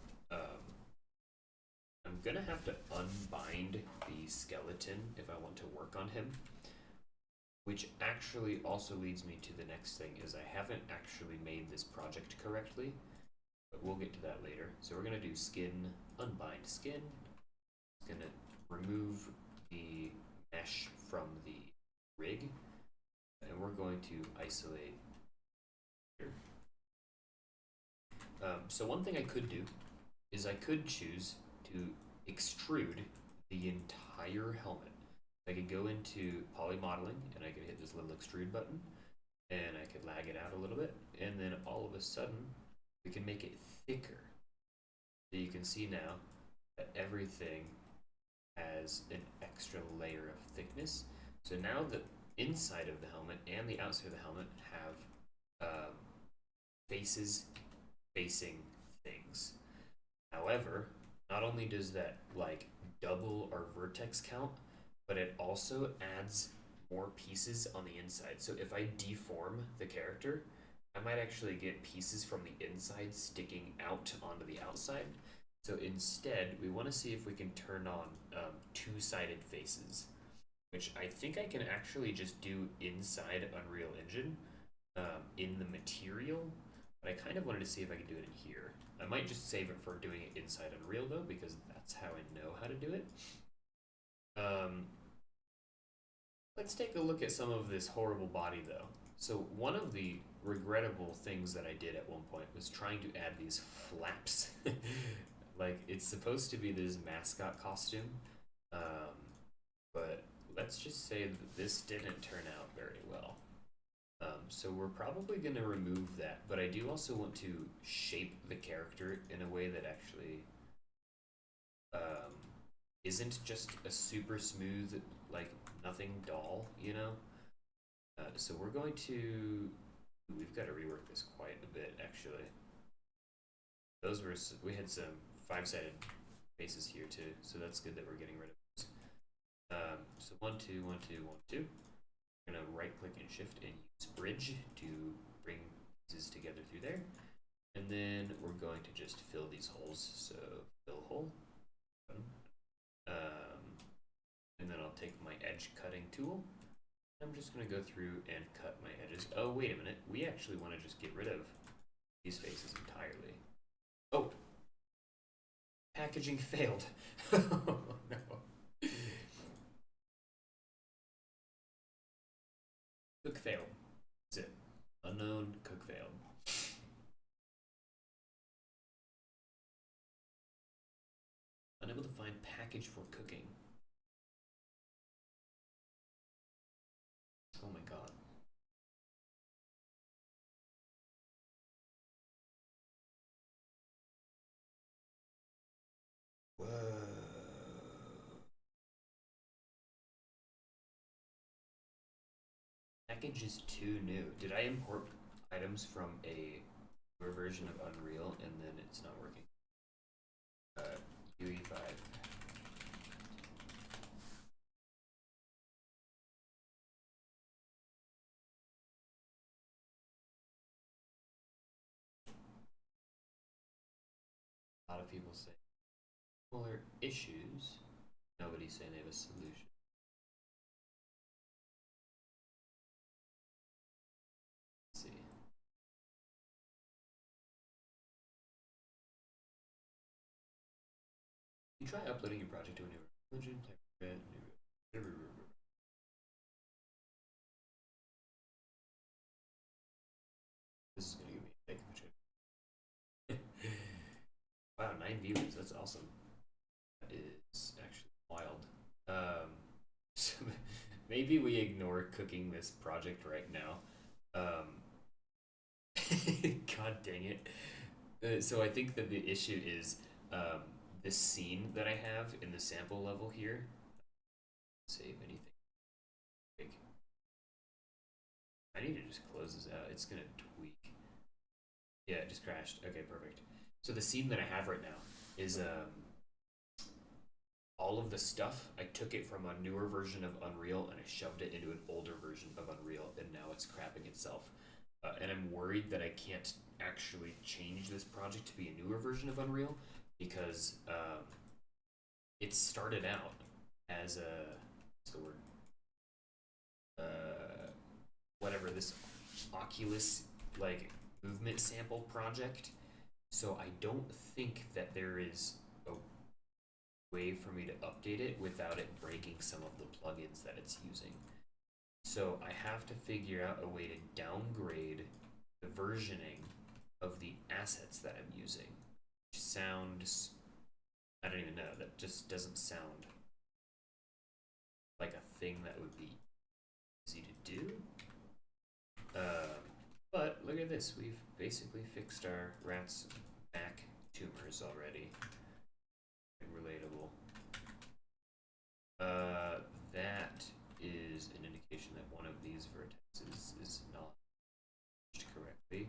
I'm gonna have to unbind the skeleton if I want to work on him. Which actually also leads me to the next thing, is I haven't actually made this project correctly. But we'll get to that later. So we're gonna do skin, unbind skin. It's gonna remove the mesh from the rig. And we're going to isolate here. So one thing I could do is I could choose to extrude the entire helmet. I could go into poly modeling and I could hit this little extrude button and I could lag it out a little bit, and then all of a sudden we can make it thicker. So you can see now that everything has an extra layer of thickness. So now the inside of the helmet and the outside of the helmet have faces facing things. However, not only does that like double our vertex count, but it also adds more pieces on the inside. So if I deform the character, I might actually get pieces from the inside sticking out onto the outside. So instead, we want to see if we can turn on two-sided faces, which I think I can actually just do inside Unreal Engine in the material, but I kind of wanted to see if I could do it in here. I might just save it for doing it inside Unreal though, because that's how I know how to do it. Let's take a look at some of this horrible body though. So one of the regrettable things that I did at one point was trying to add these flaps. Like, it's supposed to be this mascot costume, but let's just say that this didn't turn out very well. So we're probably going to remove that, but I do also want to shape the character in a way that actually isn't just a super smooth, like, nothing doll, you know? So we're going to... We've got to rework this quite a bit, actually. Those were... We had some 5-sided faces here, too, so that's good that we're getting rid of those. So 1, 2, 1, 2, 1, 2. We're going to right-click and shift and use bridge to bring pieces together through there. And then we're going to just fill these holes. So fill hole. And then I'll take my edge cutting tool. I'm just going to go through and cut my edges. Oh, wait a minute. We actually want to just get rid of these faces entirely. Oh! Packaging failed. Oh, no. Cook failed. That's it. Unknown cook failed. Unable to find package for cooking. Oh my god. Whoa. Package is too new. Did I import items from a newer version of Unreal and then it's not working? UE5. A lot of people say similar issues. Nobody's saying they have a solution. Let's see. You try uploading your project to a new engine, this is gonna give me a big picture. Wow, 9 viewers, that's awesome. That is actually wild. So maybe we ignore cooking this project right now. God dang it. So I think that the issue is this scene that I have in the sample level here. Save anything. Big. I need to just close this out. It's gonna tweak. Yeah, it just crashed. Okay, perfect. So the scene that I have right now is all of the stuff, I took it from a newer version of Unreal and I shoved it into an older version of Unreal, and now it's crapping itself. And I'm worried that I can't actually change this project to be a newer version of Unreal because it started out as a, what's the word? Whatever, this Oculus like movement sample project. So I don't think that there is a way for me to update it without it breaking some of the plugins that it's using. So I have to figure out a way to downgrade the versioning of the assets that I'm using. Which sounds, I don't even know, that just doesn't sound like a thing that would be easy to do. But look at this, we've basically fixed our rat's back tumors already. relatable. That is an indication that one of these vertices is not matched correctly.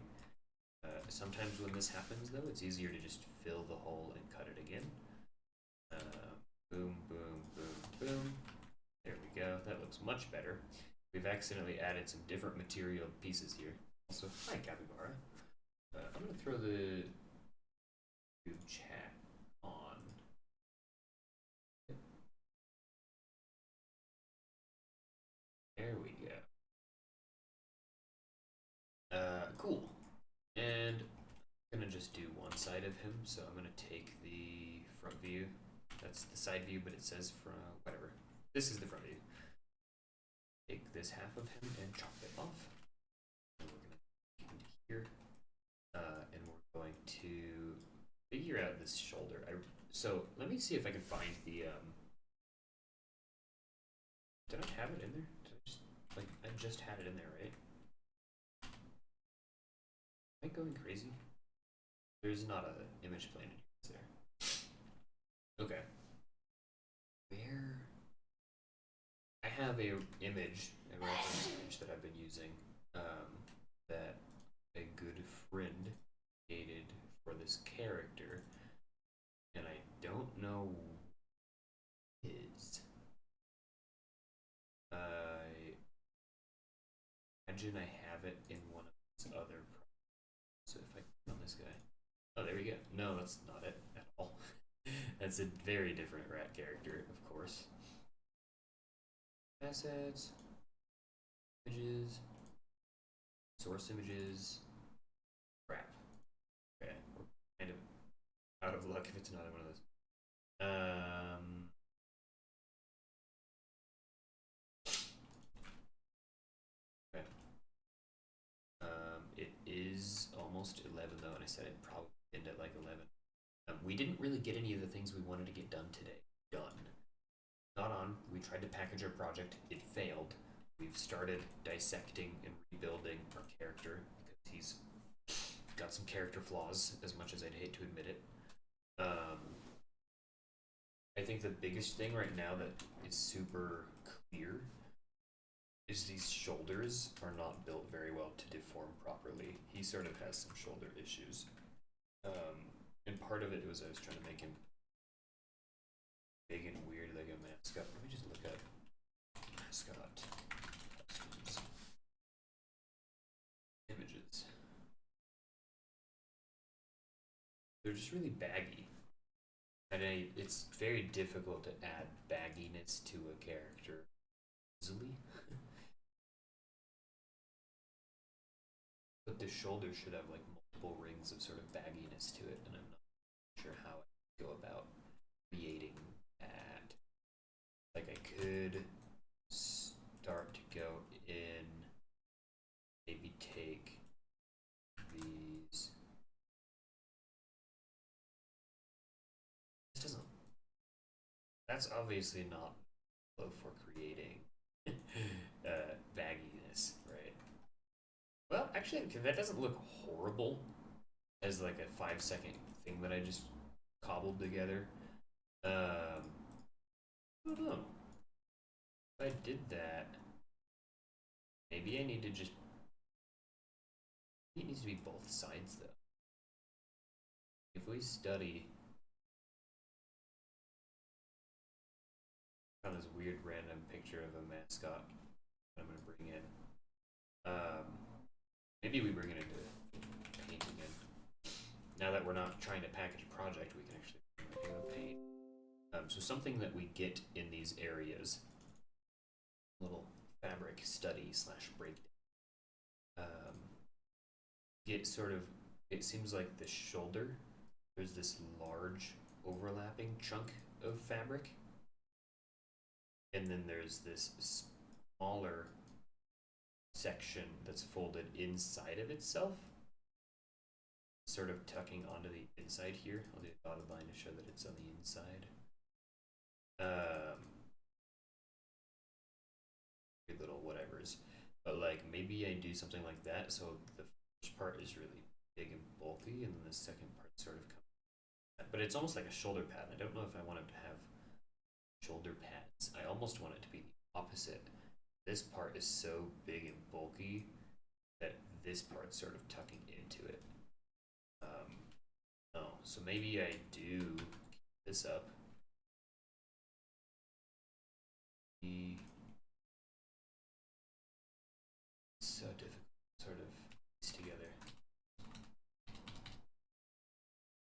Sometimes when this happens, though, it's easier to just fill the hole and cut it again. Boom, boom, boom, boom. There we go. That looks much better. We've accidentally added some different material pieces here. Also, hi, Capybara. I'm going to throw the chat on. There we go. Cool. And I'm going to just do one side of him. So I'm going to take the front view. That's the side view, but it says from whatever. This is the front view. Take this half of him and chop it off. And we're going to get into here. And we're going to figure out this shoulder. So let me see if I can find the. Did I have it in there? I just had it in there, right? Am I going crazy? There's not an image plane in here, is there? Okay. Where? I have a reference image that I've been using that a good friend created for this character, and I don't know his. I imagine I have it in one of his other projects. So if I click on this guy, oh, there we go. No, that's not it at all. That's a very different rat character, of course. Assets, images, source images, crap. Okay, we're kind of out of luck if it's not one of those. Okay. It is almost 11 though, and I said it'd probably end at like 11. We didn't really get any of the things we wanted to get done today. Not on. We tried to package our project. It failed. We've started dissecting and rebuilding our character because he's got some character flaws, as much as I'd hate to admit it. I think the biggest thing right now that is super clear is these shoulders are not built very well to deform properly. He sort of has some shoulder issues. And part of it was I was trying to make him big and weird like a mascot. Let me just look up mascot costumes. Images. They're just really baggy. And it's very difficult to add bagginess to a character easily. But the shoulder should have like multiple rings of sort of bagginess to it, and I'm not sure how I go about creating that. Like I could start to go in, maybe take these. This doesn't. That's obviously not for creating bagginess, right? Well, actually, that doesn't look horrible as like a 5-second thing that I just cobbled together. I don't know. If I did that, maybe I need to just. It needs to be both sides though. If we study. Found this weird random picture of a mascot I'm gonna bring in. Maybe we bring it into paint again. Now that we're not trying to package a project, we can actually bring it into paint. So something that we get in these areas, little fabric study / breakdown. Get sort of, it seems like the shoulder, there's this large overlapping chunk of fabric. And then there's this smaller section that's folded inside of itself, sort of tucking onto the inside here. I'll do a dotted line to show that it's on the inside. Little whatevers, but like maybe I do something like that so the first part is really big and bulky, and then the second part sort of comes But it's almost like a shoulder pad. I don't know if I want him to have shoulder pads. I almost want it to be the opposite. This part is so big and bulky that this part's sort of tucking into it. Oh, so maybe I do keep this up. So difficult to sort of piece together.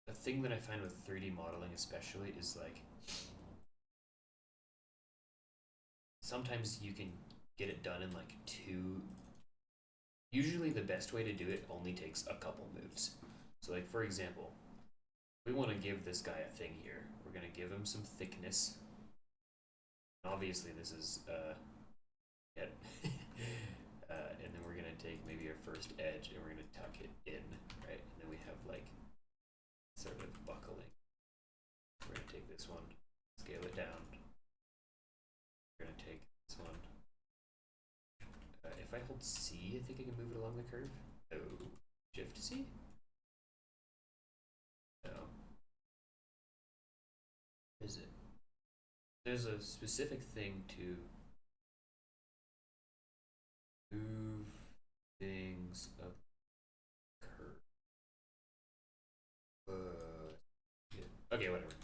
The thing that I find with 3D modeling especially is like sometimes you can get it done in like usually the best way to do it only takes a couple moves. So like for example, we want to give this guy a thing here. We're going to give him some thickness. Obviously this is and then we're going to take maybe our first edge and we're going to tuck it in, right? And then we have like sort of buckling. We're going to take this one, scale it down. We're going to take this one. If I hold C, I think I can move it along the curve. Oh, Shift C? No. Is it? There's a specific thing to move things up curve. Yeah. Okay, whatever.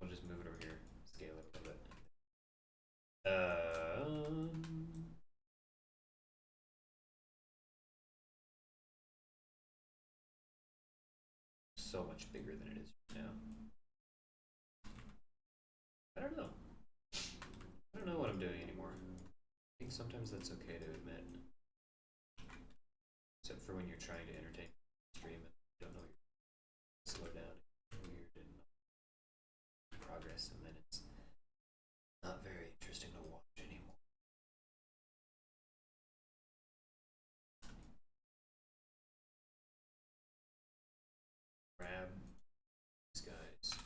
We'll just move it over here, scale it a little bit. So much bigger than it is now. I don't know. I don't know what I'm doing anymore. I think sometimes that's okay to admit. Except for when you're trying to entertain the stream and you don't know you're slow down, weird and progress, and then it's not very interesting to watch anymore. Grab these guys.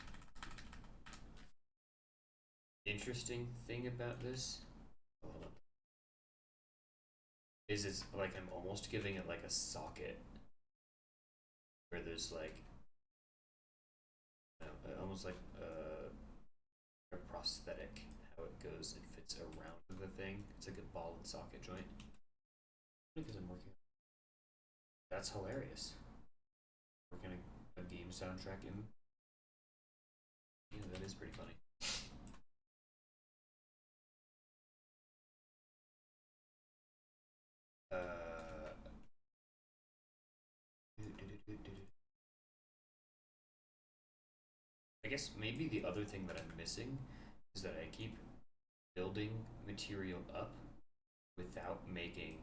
Interesting thing about this, hold on, is it's like I'm almost giving it like a socket where there's like almost like a prosthetic, how it goes, it fits around the thing. It's like a ball and socket joint. Because I'm working. That's hilarious. Working a game soundtrack in. Yeah, that is pretty funny. I guess maybe the other thing that I'm missing is that I keep building material up without making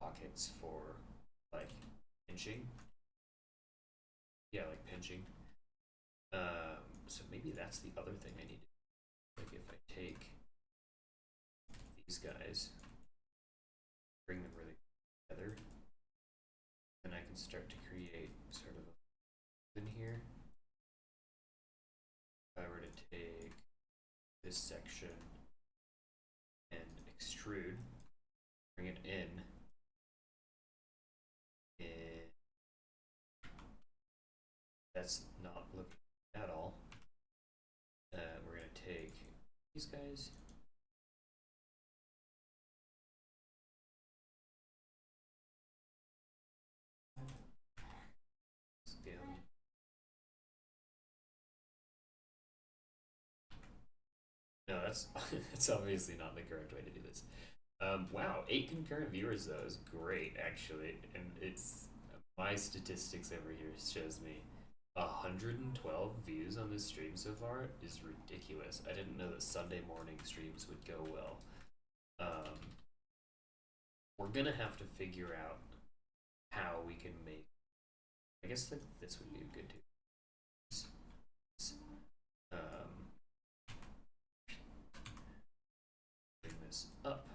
pockets for like pinching. Yeah, like pinching. So maybe that's the other thing I need to do. Like if I take these guys, bring them really together, then I can start to create sort of a in here. If I were to take this section and extrude, bring it in, and that's not looking at all. We're going to take these guys. Scale. No, that's that's obviously not the correct way to do this. Wow, 8 concurrent viewers though is great actually, and it's my statistics over here shows me 112 views on this stream so far is ridiculous. I didn't know that Sunday morning streams would go well. We're gonna have to figure out how we can make. I guess like this would be a good too. Bring this up.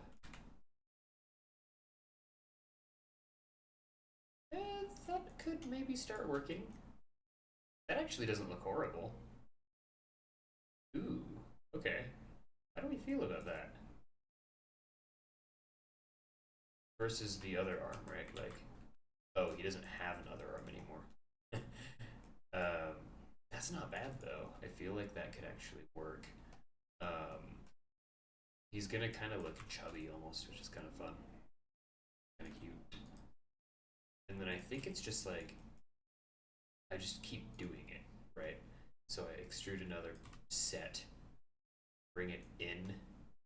And that could maybe start working. That actually doesn't look horrible. Ooh, okay. How do we feel about that? Versus the other arm, right? Like, oh, he doesn't have another arm anymore. That's not bad though. I feel like that could actually work. Um, he's gonna kind of look chubby almost, which is kind of fun, kind of cute. And then I think it's just like I just keep doing it, right? So I extrude another set, bring it in,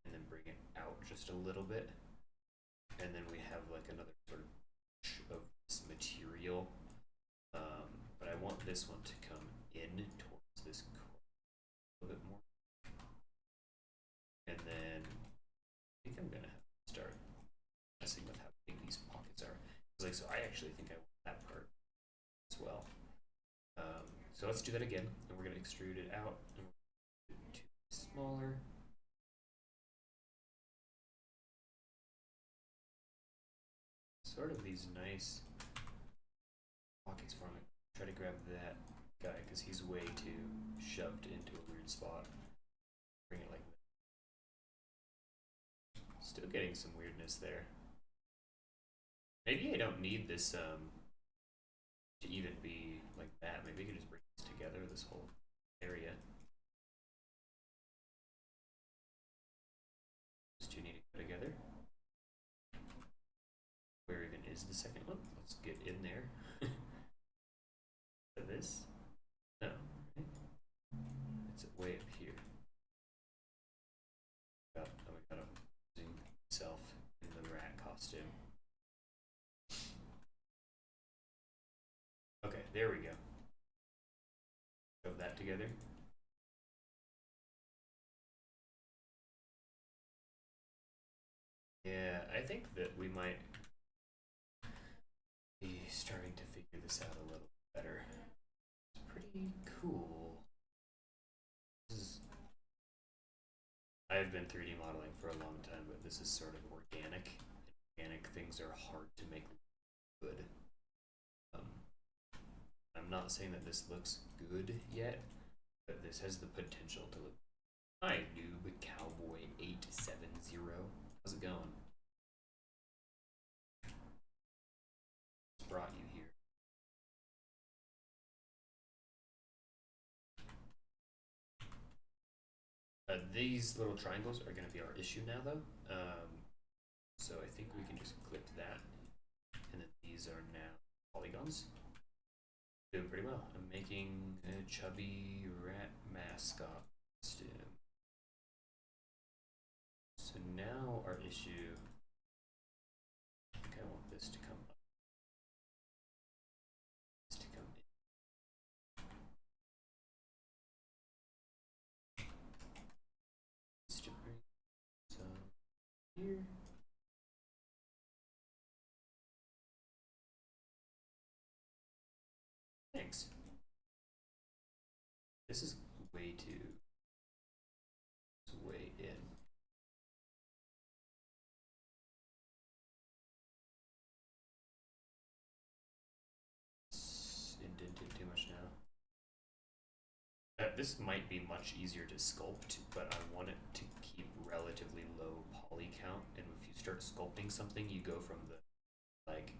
and then bring it out just a little bit, and then we have like another sort of this material. But I want this one to come in towards this core a little bit more. And then I think I'm gonna have to start messing with how big these pockets are. Like, so I actually think I want that part as well. So let's do that again, and we're gonna extrude it out, and we're gonna do it smaller. Sort of these nice pockets for me. Try to grab that guy because he's way too shoved into a weird spot. Bring it like that. Still getting some weirdness there. Maybe I don't need this to even be like that. Maybe I can just bring this together, this whole area. These two need to go together. Where even is the second one? Let's get in there. This? No. It's way up here. Oh, we got him using himself in the rat costume. Okay, there we go. Shove that together. Yeah, I think that we might be starting to figure this out a little better. It's pretty cool. I've been 3D modeling for a long time, but this is sort of organic. Organic things are hard to make good. I'm not saying that this looks good yet, but this has the potential to look. Hi, noob cowboy 870. How's it going? Just brought you here. These little triangles are going to be our issue now, though. So I think we can just click that, and then these are now polygons. Doing pretty well. I'm making a chubby rat mascot costume. So now our issue, I think I want this to come up. This to come in. This to bring some here. Thanks. This is way too. It's way in. It's indented too much now. This might be much easier to sculpt, but I want it to keep relatively low poly count. And if you start sculpting something, you go from the like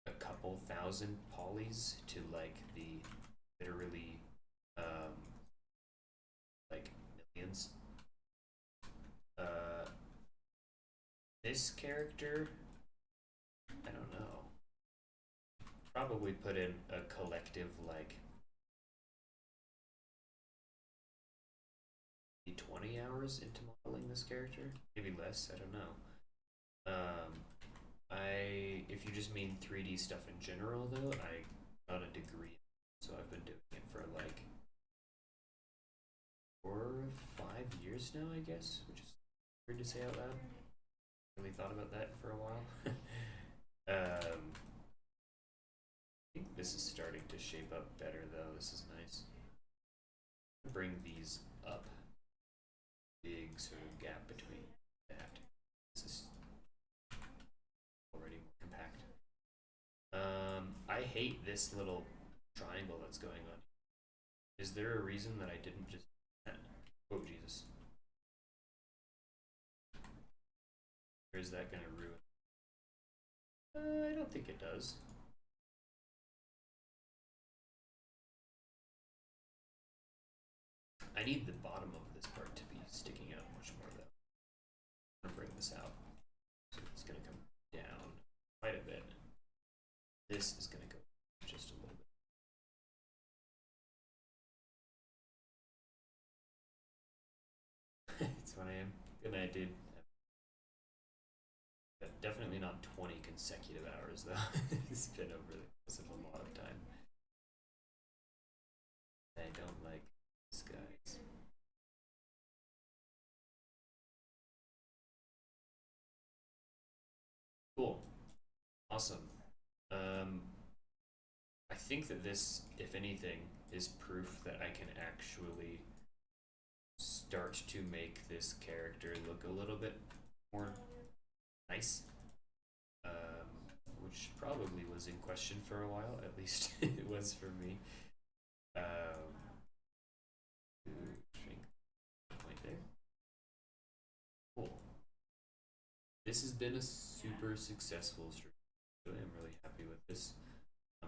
a couple thousand polys to like the literally like millions. This character, I don't know. Probably put in a collective like 20 hours into modeling this character, maybe less. I don't know. If you just mean 3D stuff in general, though, I got a degree, so I've been doing it for like 4 or 5 years now, I guess, which is weird to say out loud. Really thought about that for a while. I think this is starting to shape up better, though. This is nice. Bring these up. Big sort of gap between that. This is already more compact. I hate this little triangle that's going on. Is there a reason that I didn't just... Oh, Jesus. Or is that going to ruin... I don't think it does. I need the bottom of this part to be sticking out much more though. I'm gonna bring this out. So it's gonna come down quite a bit. This is gonna go just a little bit. It's 1 a.m. Good night, dude. Definitely not 20 consecutive hours though. It's been over the course of a lot of time. I don't like this, guys. Cool. Awesome. I think that this, if anything, is proof that I can actually start to make this character look a little bit more nice. Which probably was in question for a while, at least it was for me. Shrink point there. Cool. This has been a super successful stream. I'm really happy with this.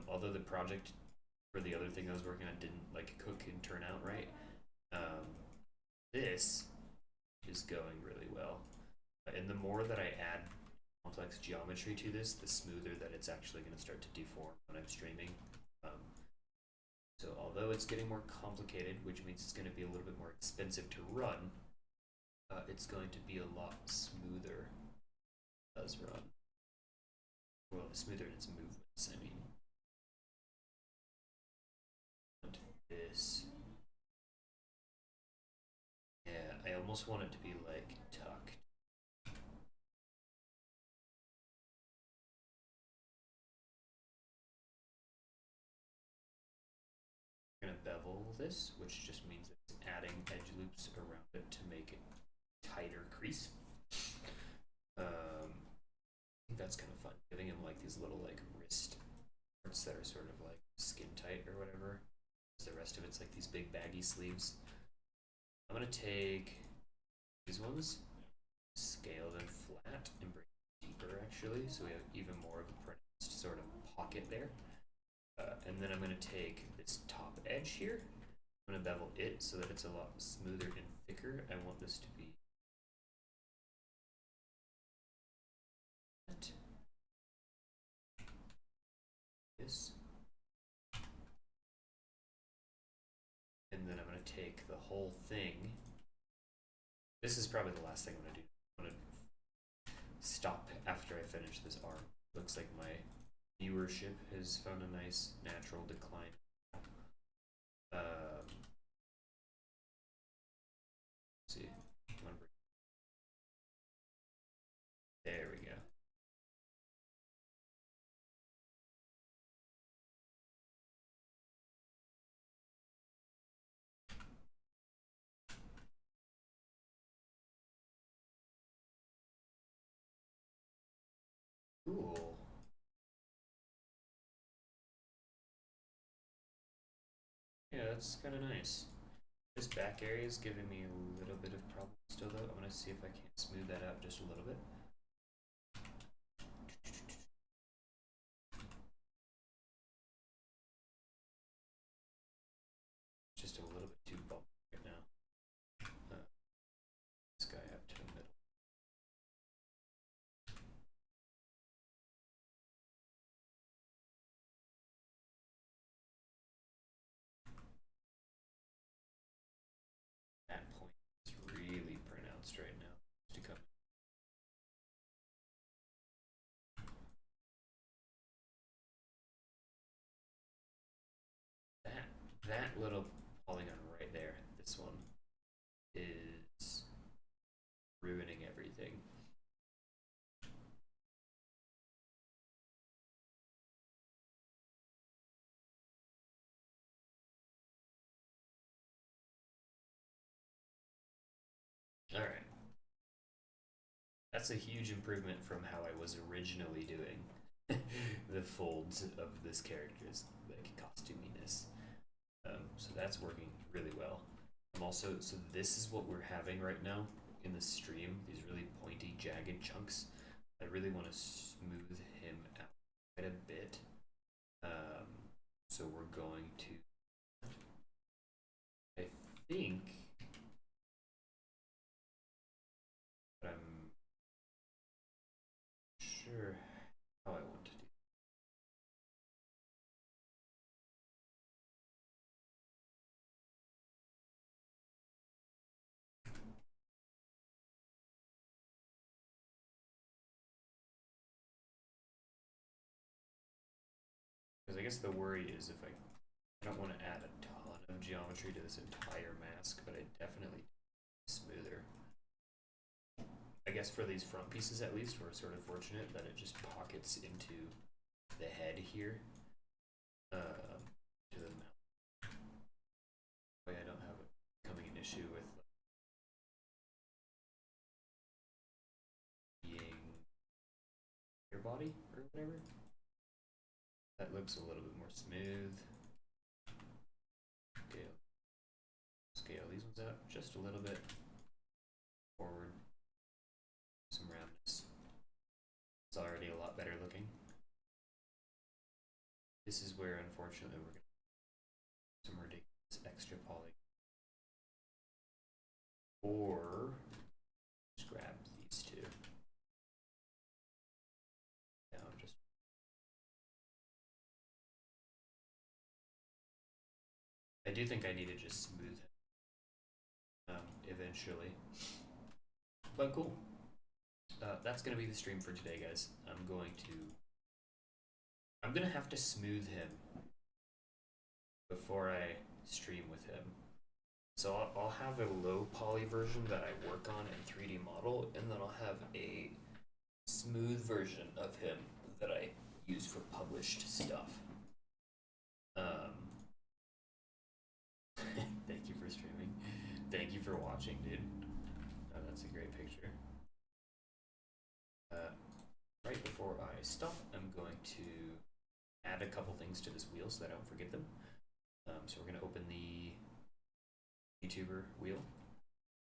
Although the project for the other thing I was working on didn't like cook and turn out right, this is going really well. And the more that I add complex geometry to this, the smoother that it's actually going to start to deform when I'm streaming. So although it's getting more complicated, which means it's going to be a little bit more expensive to run, it's going to be a lot smoother as run. Well, smoother in its movements, I mean. And this. Yeah, I almost want it to be like tucked. I'm going to bevel this, which just means it's adding edge loops around it to make it tighter crease. I think that's kind of fun, giving him like these little like wrist parts that are sort of like skin tight or whatever. The rest of it's like these big baggy sleeves. I'm gonna take these ones, scale them flat, and bring it deeper actually, so we have even more of a pronounced sort of pocket there. And then I'm gonna take this top edge here. I'm gonna bevel it so that it's a lot smoother and thicker. I want this to be this. And then I'm going to take the whole thing. This is probably the last thing I'm going to do. I'm going to stop after I finish this arm. Looks like my viewership has found a nice natural decline. Let's see. There we go. Cool. Yeah, that's kind of nice. This back area is giving me a little bit of problem still though. I'm gonna see if I can't smooth that out just a little bit. Just a little bit too bumpy right now. This guy up to the middle. That point is really pronounced right now. To come. That little polygon right there, this one, is ruining everything. All right. That's a huge improvement from how I was originally doing the folds of this character's like costuminess. So that's working really well. I'm also, so this is what we're having right now in the stream, these really pointy, jagged chunks. I really want to smooth him out quite a bit. So we're going to, I think, Because I guess the worry is if I don't want to add a ton of geometry to this entire mask, but I definitely smoother. I guess for these front pieces at least, we're sort of fortunate that it just pockets into the head here, to the mouth. Way I don't have it becoming an issue with being your body or whatever. That looks a little bit more smooth. Scale these ones out just a little bit forward. Some roundness. It's already a lot better looking. This is where, unfortunately, we're going to do some ridiculous extra poly. Or just grab these two. Down just. I do think I need to just smooth it eventually. But cool. That's going to be the stream for today, guys. I'm going to have to smooth him before I stream with him. So I'll have a low poly version that I work on in 3D model, and then I'll have a smooth version of him that I use for published stuff. Thank you for streaming. Thank you for watching, dude. Oh, that's a great picture. Right before I stop, I'm going to add a couple things to this wheel so that I don't forget them. So we're going to open the Vtuber wheel.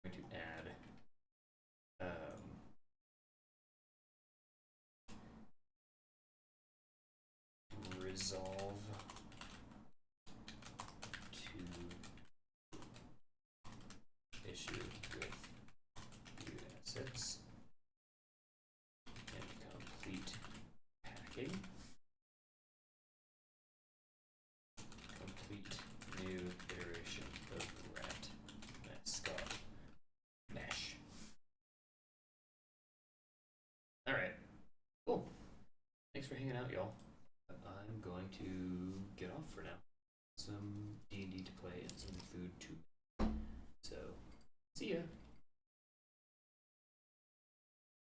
I'm going to add resolve to issue with view assets and complete packing. Complete new iteration of rat mascot mesh. Alright, cool. Thanks for hanging out, y'all. I'm going to get off for now.